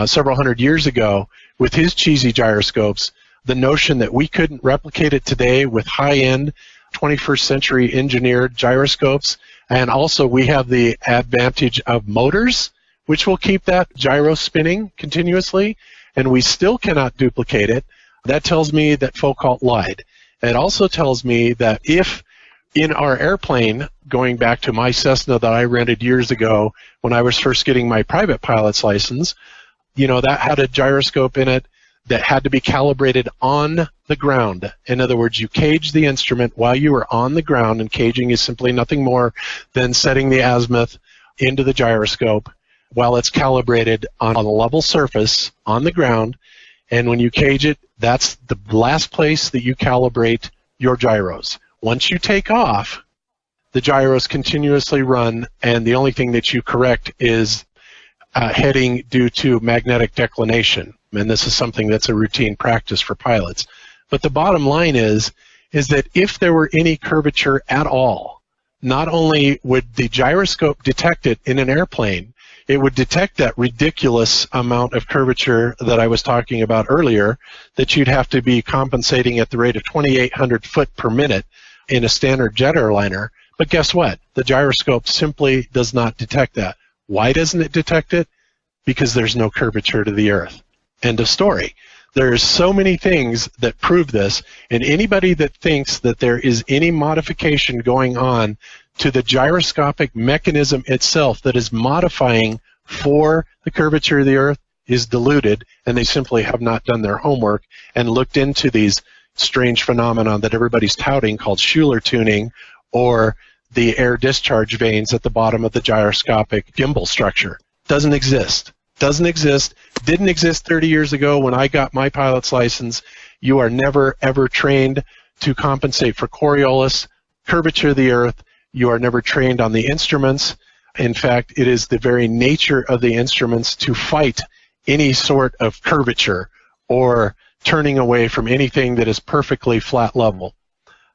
several hundred years ago with his cheesy gyroscopes, the notion that we couldn't replicate it today with high-end 21st century engineered gyroscopes, and also we have the advantage of motors, which will keep that gyro spinning continuously, and we still cannot duplicate it. That tells me that Foucault lied. It also tells me that if in our airplane, going back to my Cessna that I rented years ago when I was first getting my private pilot's license, you know, that had a gyroscope in it that had to be calibrated on the ground. In other words, you cage the instrument while you are on the ground, and caging is simply nothing more than setting the azimuth into the gyroscope while it's calibrated on a level surface on the ground. And when you cage it, that's the last place that you calibrate your gyros. Once you take off, the gyros continuously run, and the only thing that you correct is heading due to magnetic declination. And this is something that's a routine practice for pilots. But the bottom line is that if there were any curvature at all, not only would the gyroscope detect it in an airplane, it would detect that ridiculous amount of curvature that I was talking about earlier, that you'd have to be compensating at the rate of 2,800 foot per minute in a standard jet airliner. But guess what? The gyroscope simply does not detect that. Why doesn't it detect it? Because there's no curvature to the Earth. End of story. There's so many things that prove this, and anybody that thinks that there is any modification going on to the gyroscopic mechanism itself that is modifying for the curvature of the Earth is deluded, and they simply have not done their homework and looked into these strange phenomena that everybody's touting called Schuler tuning, or the air discharge vanes at the bottom of the gyroscopic gimbal structure. Doesn't exist. Doesn't exist. Didn't exist 30 years ago when I got my pilot's license. You are never, ever trained to compensate for Coriolis, curvature of the Earth. You are never trained on the instruments. In fact, it is the very nature of the instruments to fight any sort of curvature or turning away from anything that is perfectly flat level.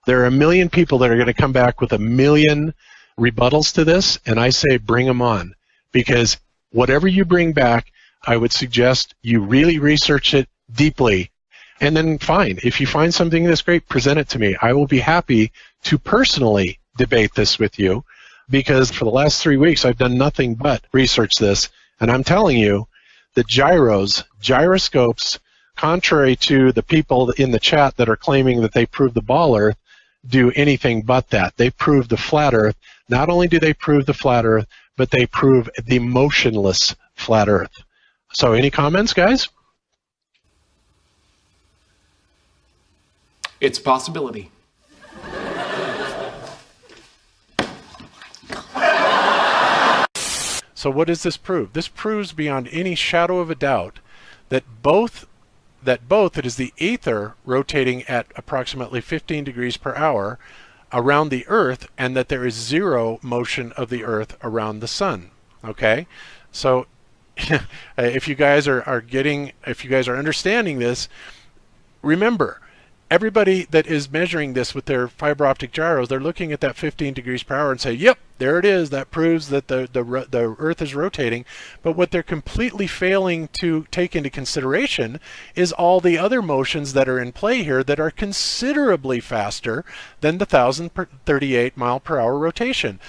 There are a million people that are going to come back with a million rebuttals to this, and I say bring them on, because whatever you bring back, I would suggest you really research it deeply. And then fine, if you find something that's great, present it to me. I will be happy to personally debate this with you, because for the last 3 weeks I've done nothing but research this. And I'm telling you, the gyroscopes, contrary to the people in the chat that are claiming that they prove the ball Earth, do anything but that. They prove the flat Earth. Not only do they prove the flat Earth, but they prove the motionless flat Earth. So any comments, guys? It's a possibility. So what does this prove? This proves beyond any shadow of a doubt that both it is the ether rotating at approximately 15 degrees per hour around the Earth, and that there is zero motion of the Earth around the sun. Okay, so if you guys are understanding this, remember, everybody that is measuring this with their fiber optic gyros, they're looking at that 15 degrees per hour and say, yep, there it is. That proves that the Earth is rotating. But what they're completely failing to take into consideration is all the other motions that are in play here that are considerably faster than the 1,038 mile per hour rotation.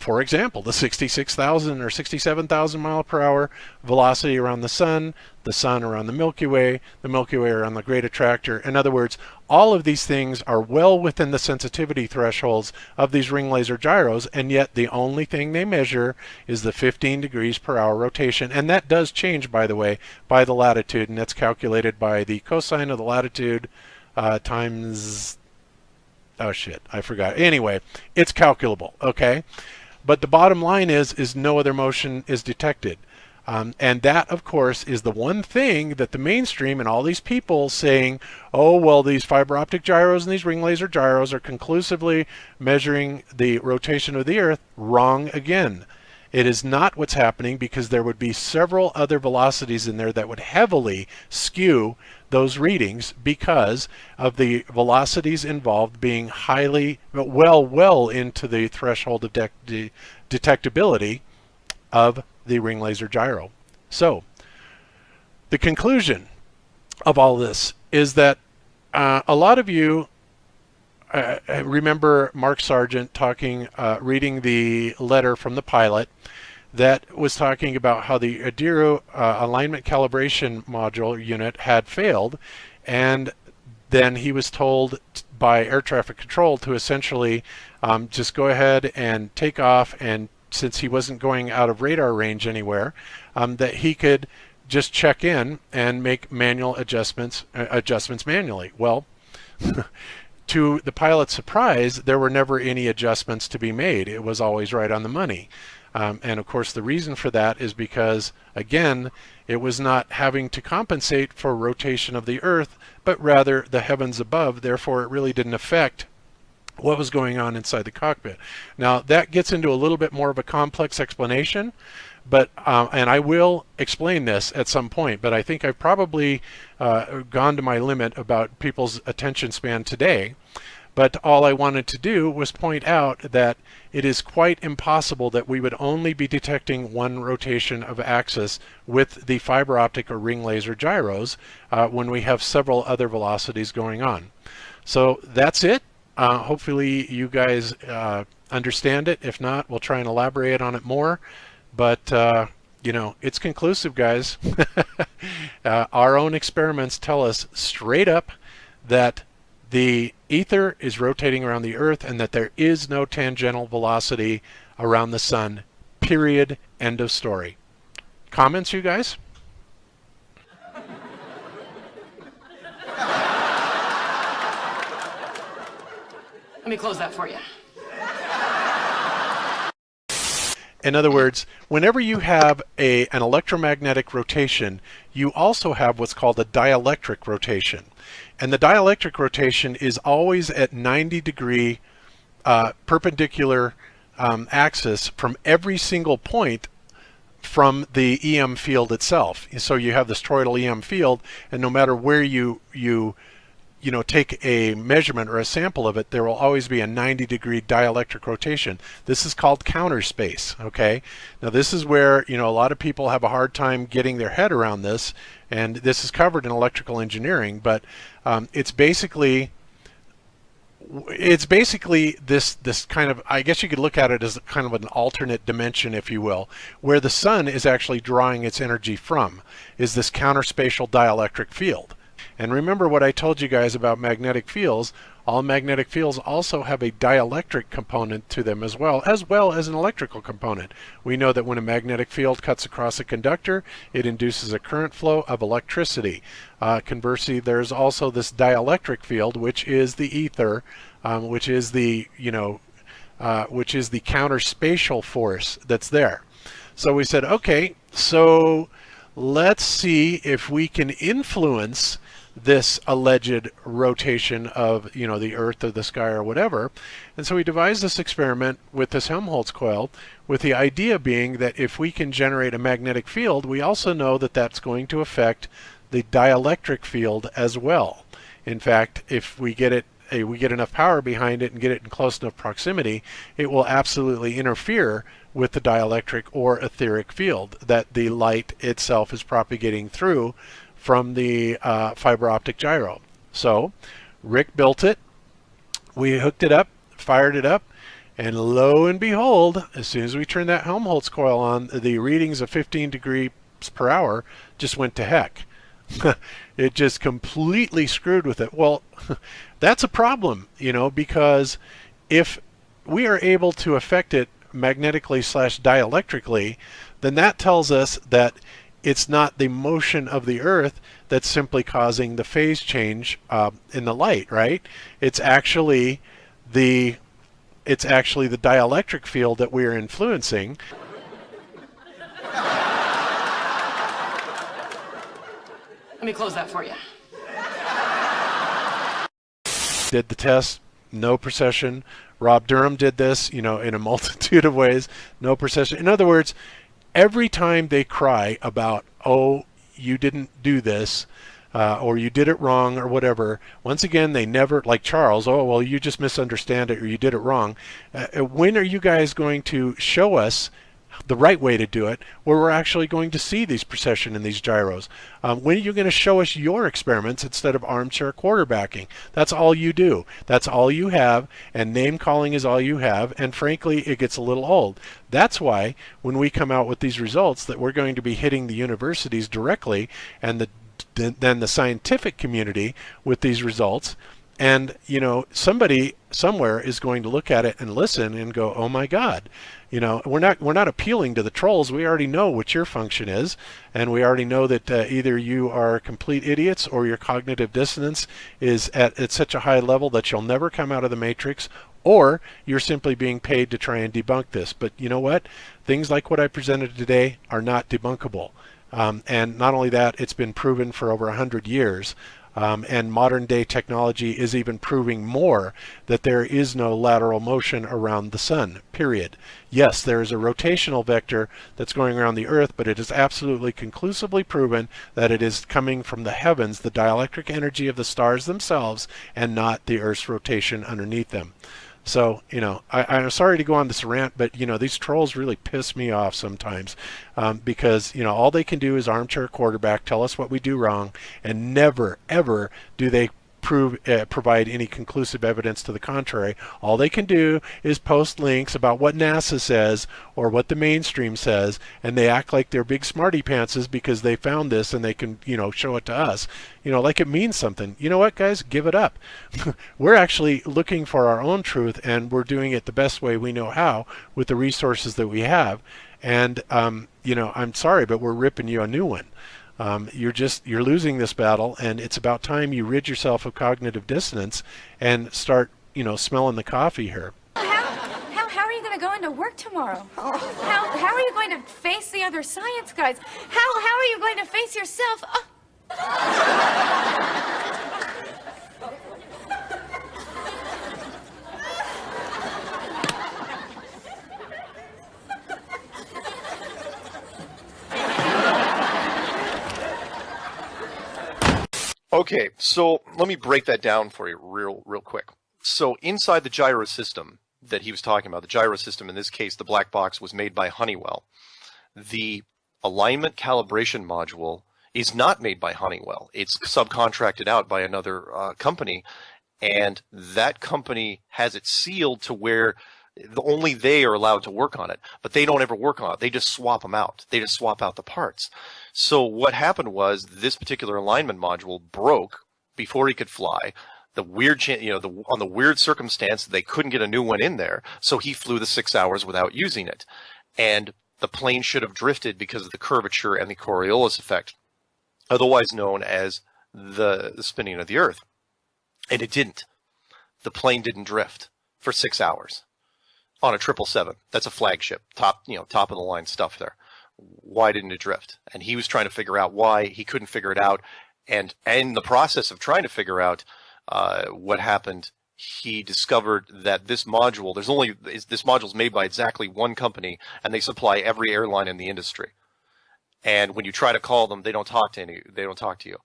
For example, the 66,000 or 67,000 mile per hour velocity around the sun around the Milky Way around the Great Attractor. In other words, all of these things are well within the sensitivity thresholds of these ring laser gyros, and yet the only thing they measure is the 15 degrees per hour rotation. And that does change, by the way, by the latitude, and that's calculated by the cosine of the latitude times, oh shit, I forgot. Anyway, it's calculable, okay? But the bottom line is no other motion is detected. And that, of course, is the one thing that the mainstream and all these people saying, oh, well, these fiber optic gyros and these ring laser gyros are conclusively measuring the rotation of the Earth, wrong again. It is not what's happening, because there would be several other velocities in there that would heavily skew those readings because of the velocities involved being highly, well into the threshold of detectability of the ring laser gyro. So the conclusion of all this is that a lot of you remember Mark Sargent talking, reading the letter from the pilot that was talking about how the Adiru alignment calibration module unit had failed, and then he was told by air traffic control to essentially just go ahead and take off, and since he wasn't going out of radar range anywhere, that he could just check in and make manual adjustments manually. Well, to the pilot's surprise, there were never any adjustments to be made. It was always right on the money. And of course, the reason for that is because, again, it was not having to compensate for rotation of the Earth, but rather the heavens above. Therefore, it really didn't affect what was going on inside the cockpit. Now, that gets into a little bit more of a complex explanation, but and I will explain this at some point, but I think I've probably gone to my limit about people's attention span today. But all I wanted to do was point out that it is quite impossible that we would only be detecting one rotation of axis with the fiber optic or ring laser gyros when we have several other velocities going on. So that's it. Hopefully you guys understand it. If not, we'll try and elaborate on it more. But you know, it's conclusive, guys. Our own experiments tell us straight up that the ether is rotating around the Earth and that there is no tangential velocity around the sun, period, end of story. Comments, you guys? Let me close that for you. In other words, whenever you have an electromagnetic rotation, you also have what's called a dielectric rotation. And the dielectric rotation is always at 90-degree perpendicular axis from every single point from the EM field itself. So you have this toroidal EM field, and no matter where you take a measurement or a sample of it, there will always be a 90-degree dielectric rotation. This is called counter space, okay? Now this is where, a lot of people have a hard time getting their head around this, and this is covered in electrical engineering, but it's basically this kind of, I guess you could look at it as kind of an alternate dimension, if you will, where the sun is actually drawing its energy from, is this counterspatial dielectric field. And remember what I told you guys about magnetic fields. All magnetic fields also have a dielectric component to them as well as an electrical component. We know that when a magnetic field cuts across a conductor, it induces a current flow of electricity. Conversely, there's also this dielectric field, which is the ether, which is the counterspatial force that's there. So we said, okay, so let's see if we can influence this alleged rotation of the Earth or the sky or whatever. And so we devised this experiment with this Helmholtz coil, with the idea being that if we can generate a magnetic field, we also know that that's going to affect the dielectric field as well. In fact, if we get enough power behind it and get it in close enough proximity, it will absolutely interfere with the dielectric or etheric field that the light itself is propagating through from the fiber optic gyro. So Rick built it, we hooked it up, fired it up, and lo and behold, as soon as we turned that Helmholtz coil on, the readings of 15 degrees per hour just went to heck. It just completely screwed with it. Well, that's a problem, because if we are able to affect it magnetically / dielectrically, then that tells us that it's not the motion of the Earth that's simply causing the phase change in the light, right? It's actually the dielectric field that we are influencing. Let me close that for you. Did the test, no precession. Rob Durham did this, in a multitude of ways, no precession. In other words, every time they cry about, oh, you didn't do this, or you did it wrong or whatever. Once again, they never, like Charles, oh, well, you just misunderstand it or you did it wrong. When are you guys going to show us the right way to do it, where we're actually going to see these precession and these gyros? When are you going to show us your experiments instead of armchair quarterbacking? That's all you do. That's all you have, and name calling is all you have, and frankly, it gets a little old. That's why when we come out with these results that we're going to be hitting the universities directly and then the scientific community with these results. And, you know, somebody somewhere is going to look at it and listen and go, oh my God, you know, we're not appealing to the trolls. We already know what your function is, and we already know that either you are complete idiots or your cognitive dissonance is at such a high level that you'll never come out of the matrix, or you're simply being paid to try and debunk this. But you know what? Things like what I presented today are not debunkable. And not only that, it's been proven for over 100 years. And modern day technology is even proving more that there is no lateral motion around the sun, period. Yes, there is a rotational vector that's going around the earth, but it is absolutely conclusively proven that it is coming from the heavens, the dielectric energy of the stars themselves, and not the earth's rotation underneath them. So, you know, I'm sorry to go on this rant, but, you know, these trolls really piss me off sometimes because, you know, all they can do is armchair quarterback, tell us what we do wrong, and never, ever do they provide any conclusive evidence to the contrary. All they can do is post links about what NASA says or what the mainstream says, and they act like they're big smarty pantses because they found this and they can, you know, show it to us, you know, like it means something. You know what, guys? Give it up. We're actually looking for our own truth, and we're doing it the best way we know how with the resources that we have. And you know, I'm sorry, but we're ripping you a new one. You're losing this battle, and it's about time you rid yourself of cognitive dissonance and start, you know, smelling the coffee here. How are you going to go into work tomorrow? How are you going to face the other science guys? How are you going to face yourself? Okay, so let me break that down for you real quick. So inside the gyro system that he was talking about, the gyro system, in this case, the black box, was made by Honeywell. The alignment calibration module is not made by Honeywell. It's subcontracted out by another company, and that company has it sealed to where only they are allowed to work on it, but they don't ever work on it. They just swap them out. They just swap out the parts. So what happened was this particular alignment module broke before he could fly. The weird, on the weird circumstance that they couldn't get a new one in there, so he flew the 6 hours without using it. And the plane should have drifted because of the curvature and the Coriolis effect, otherwise known as the spinning of the Earth. And it didn't. The plane didn't drift for 6 hours. On a 777, that's a flagship, top of the line stuff there. Why didn't it drift? And he was trying to figure out why. He couldn't figure it out, and in the process of trying to figure out what happened, he discovered that this module, this module is made by exactly one company, and they supply every airline in the industry. And when you try to call them, they don't talk to you,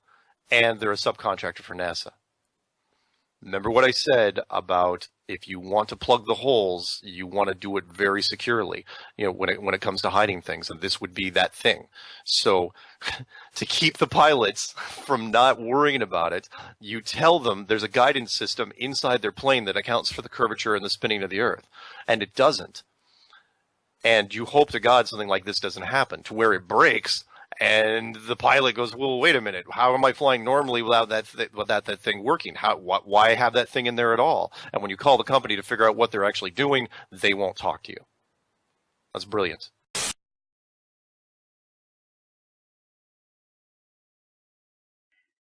and they're a subcontractor for NASA. Remember what I said about if you want to plug the holes, you want to do it very securely, you know, when it comes to hiding things, and this would be that thing. So to keep the pilots from not worrying about it, you tell them there's a guidance system inside their plane that accounts for the curvature and the spinning of the Earth, and it doesn't. And you hope to God something like this doesn't happen, to where it breaks, and the pilot goes, well, wait a minute, how am I flying normally without that thing working? Why have that thing in there at all? And when you call the company to figure out what they're actually doing, they won't talk to you. That's brilliant.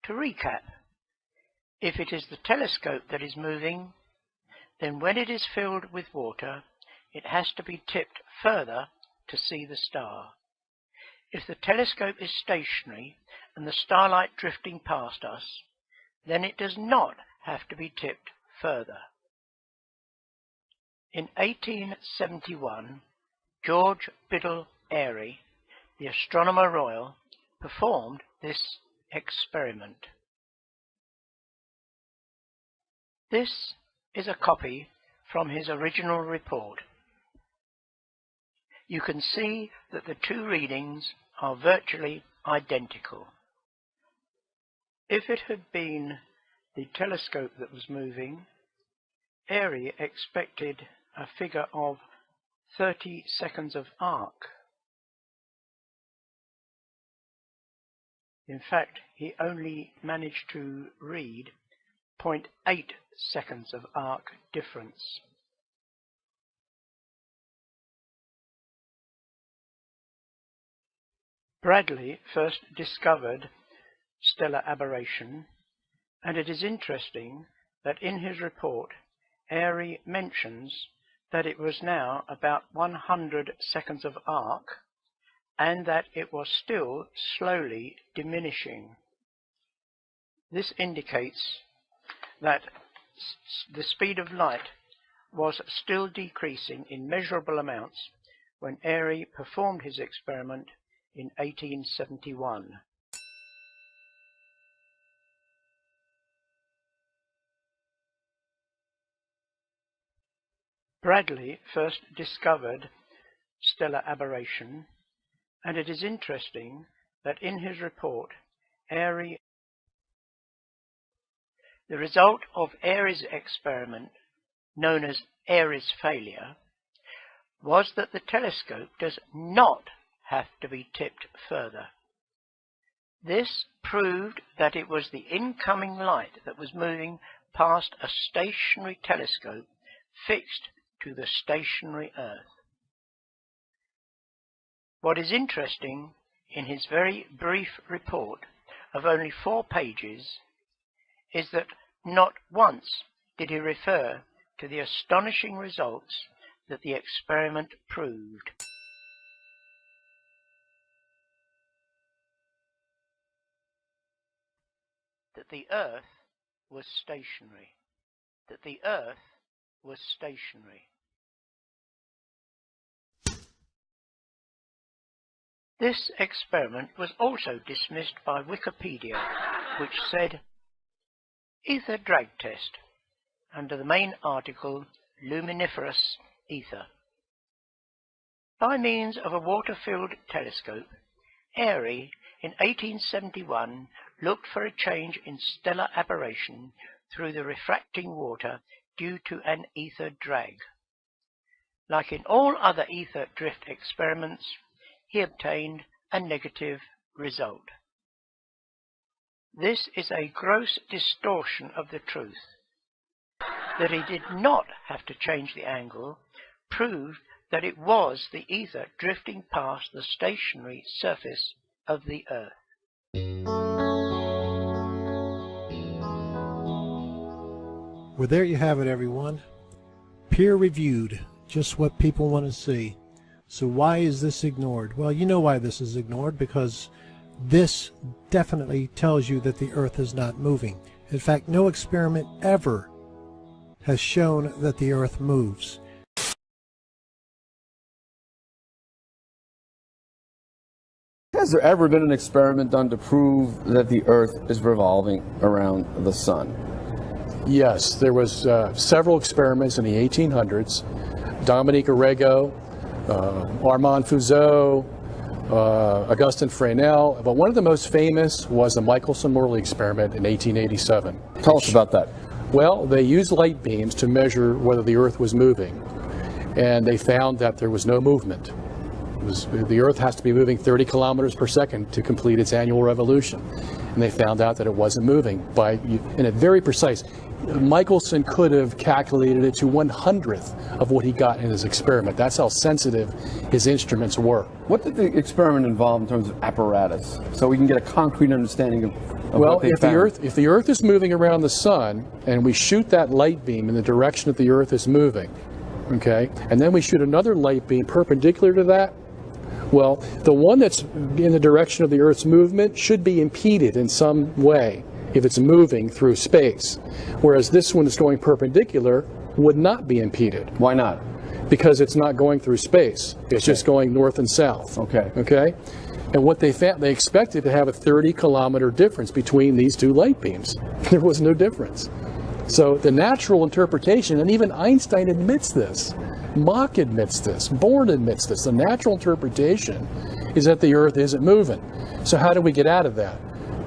To recap, if it is the telescope that is moving, then when it is filled with water, it has to be tipped further to see the star. If the telescope is stationary and the starlight drifting past us, then it does not have to be tipped further. In 1871, George Biddle Airy, the Astronomer Royal, performed this experiment. This is a copy from his original report. You can see that the two readings are virtually identical. If it had been the telescope that was moving, Airy expected a figure of 30 seconds of arc. In fact, he only managed to read 0.8 seconds of arc difference. Bradley first discovered stellar aberration, and it is interesting that in his report Airy mentions that it was now about 100 seconds of arc and that it was still slowly diminishing. This indicates that the speed of light was still decreasing in measurable amounts when Airy performed his experiment in 1871. Bradley first discovered stellar aberration, and it is interesting that in his report Airy the result of Airy's experiment, known as Airy's failure, was that the telescope does not have to be tipped further. This proved that it was the incoming light that was moving past a stationary telescope fixed to the stationary Earth. What is interesting in his very brief report of only 4 pages is that not once did he refer to the astonishing results that the experiment proved. That the Earth was stationary. That the Earth was stationary. This experiment was also dismissed by Wikipedia, which said, Ether drag test, under the main article, Luminiferous Ether. By means of a water-filled telescope, Airy, in 1871, looked for a change in stellar aberration through the refracting water due to an ether drag. Like in all other ether drift experiments, he obtained a negative result. This is a gross distortion of the truth. That he did not have to change the angle proved that it was the ether drifting past the stationary surface of the Earth. Well, there you have it, everyone. Peer-reviewed, just what people want to see. So why is this ignored? Well, you know why this is ignored, because this definitely tells you that the Earth is not moving. In fact, no experiment ever has shown that the Earth moves. Has there ever been an experiment done to prove that the Earth is revolving around the Sun? Yes, there was several experiments in the 1800s. Dominique Arago, Armand Fuseau, Augustin Fresnel, but one of the most famous was the Michelson-Morley experiment in 1887. Tell us about that. Well, they used light beams to measure whether the Earth was moving, and they found that there was no movement. The Earth has to be moving 30 kilometers per second to complete its annual revolution, and they found out that it wasn't moving in a very precise. Michelson could have calculated it to 1/100th of what he got in his experiment. That's how sensitive his instruments were. What did the experiment involve in terms of apparatus, so we can get a concrete understanding of what they found? If the Earth is moving around the Sun, and we shoot that light beam in the direction that the Earth is moving, okay, and then we shoot another light beam perpendicular to that, well, the one that's in the direction of the Earth's movement should be impeded in some way if it's moving through space, whereas this one that's going perpendicular would not be impeded. Why not? Because it's not going through space. It's just going north and south. Okay? And what they found, they expected to have a 30-kilometer difference between these two light beams. There was no difference. So the natural interpretation, and even Einstein admits this, Mach admits this, Born admits this, the natural interpretation is that the Earth isn't moving. So how do we get out of that?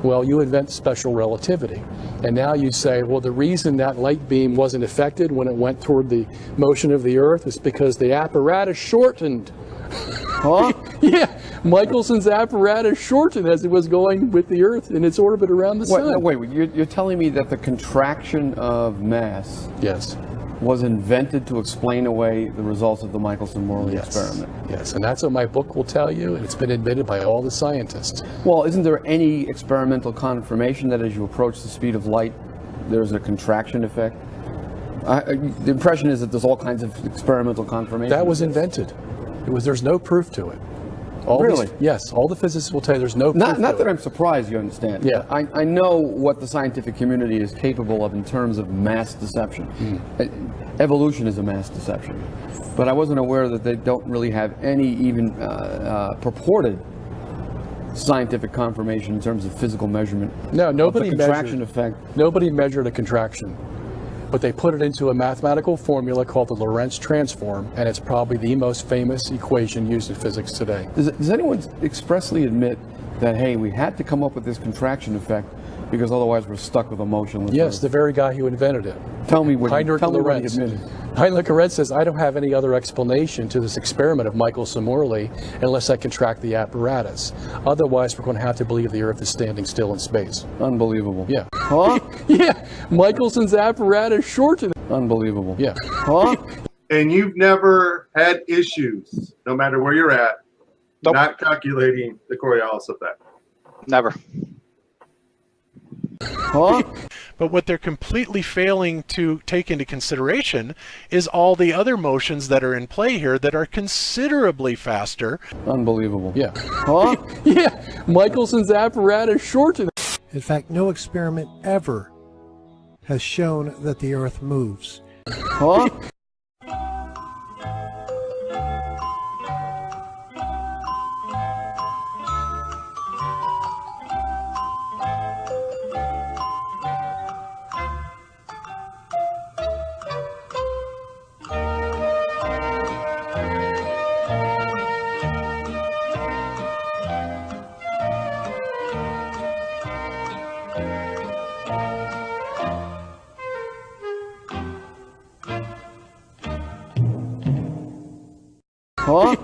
Well, you invent special relativity. And now you say, well, the reason that light beam wasn't affected when it went toward the motion of the Earth is because the apparatus shortened. Huh? Yeah, Michelson's apparatus shortened as it was going with the Earth in its orbit around the sun. No, wait, you're telling me that the contraction of mass was invented to explain away the results of the Michelson-Morley experiment? Yes, and that's what my book will tell you, and it's been admitted by all the scientists. Well, isn't there any experimental confirmation that as you approach the speed of light, there's a contraction effect? The impression is that there's all kinds of experimental confirmation. That was invented. There's no proof to it. Really? Yes, all the physicists will tell you there's no proof Not to that it. I'm surprised, you understand. Yeah. I know what the scientific community is capable of in terms of mass deception. Evolution is a mass deception. But I wasn't aware that they don't really have any even purported scientific confirmation in terms of physical measurement. No, nobody of the contraction effect. Nobody measured a contraction. But they put it into a mathematical formula called the Lorentz transform, and it's probably the most famous equation used in physics today. Does anyone expressly admit that, hey, we had to come up with this contraction effect because otherwise we're stuck with a motionless Yes, Earth? the very guy who invented it. Tell me what he Lorentz. admitted. Heinrich Lorentz says, I don't have any other explanation to this experiment of Michelson-Morley unless I contract the apparatus. Otherwise, we're going to have to believe the Earth is standing still in space. Unbelievable. Yeah. Huh? Yeah. Michelson's apparatus shortened. Unbelievable. Yeah. Huh? And you've never had issues, no matter where you're at, not calculating the Coriolis effect. Never. Huh? But what they're completely failing to take into consideration is all the other motions that are in play here that are considerably faster. Unbelievable. Yeah. Huh? Yeah. Michelson's apparatus shortened. In fact, no experiment ever has shown that the Earth moves. Huh? Huh?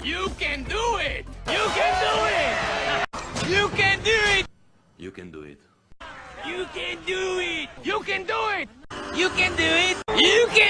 You can do it! You can do it! You can do it! You can do it. You can do it! You can do it! You can do it! You can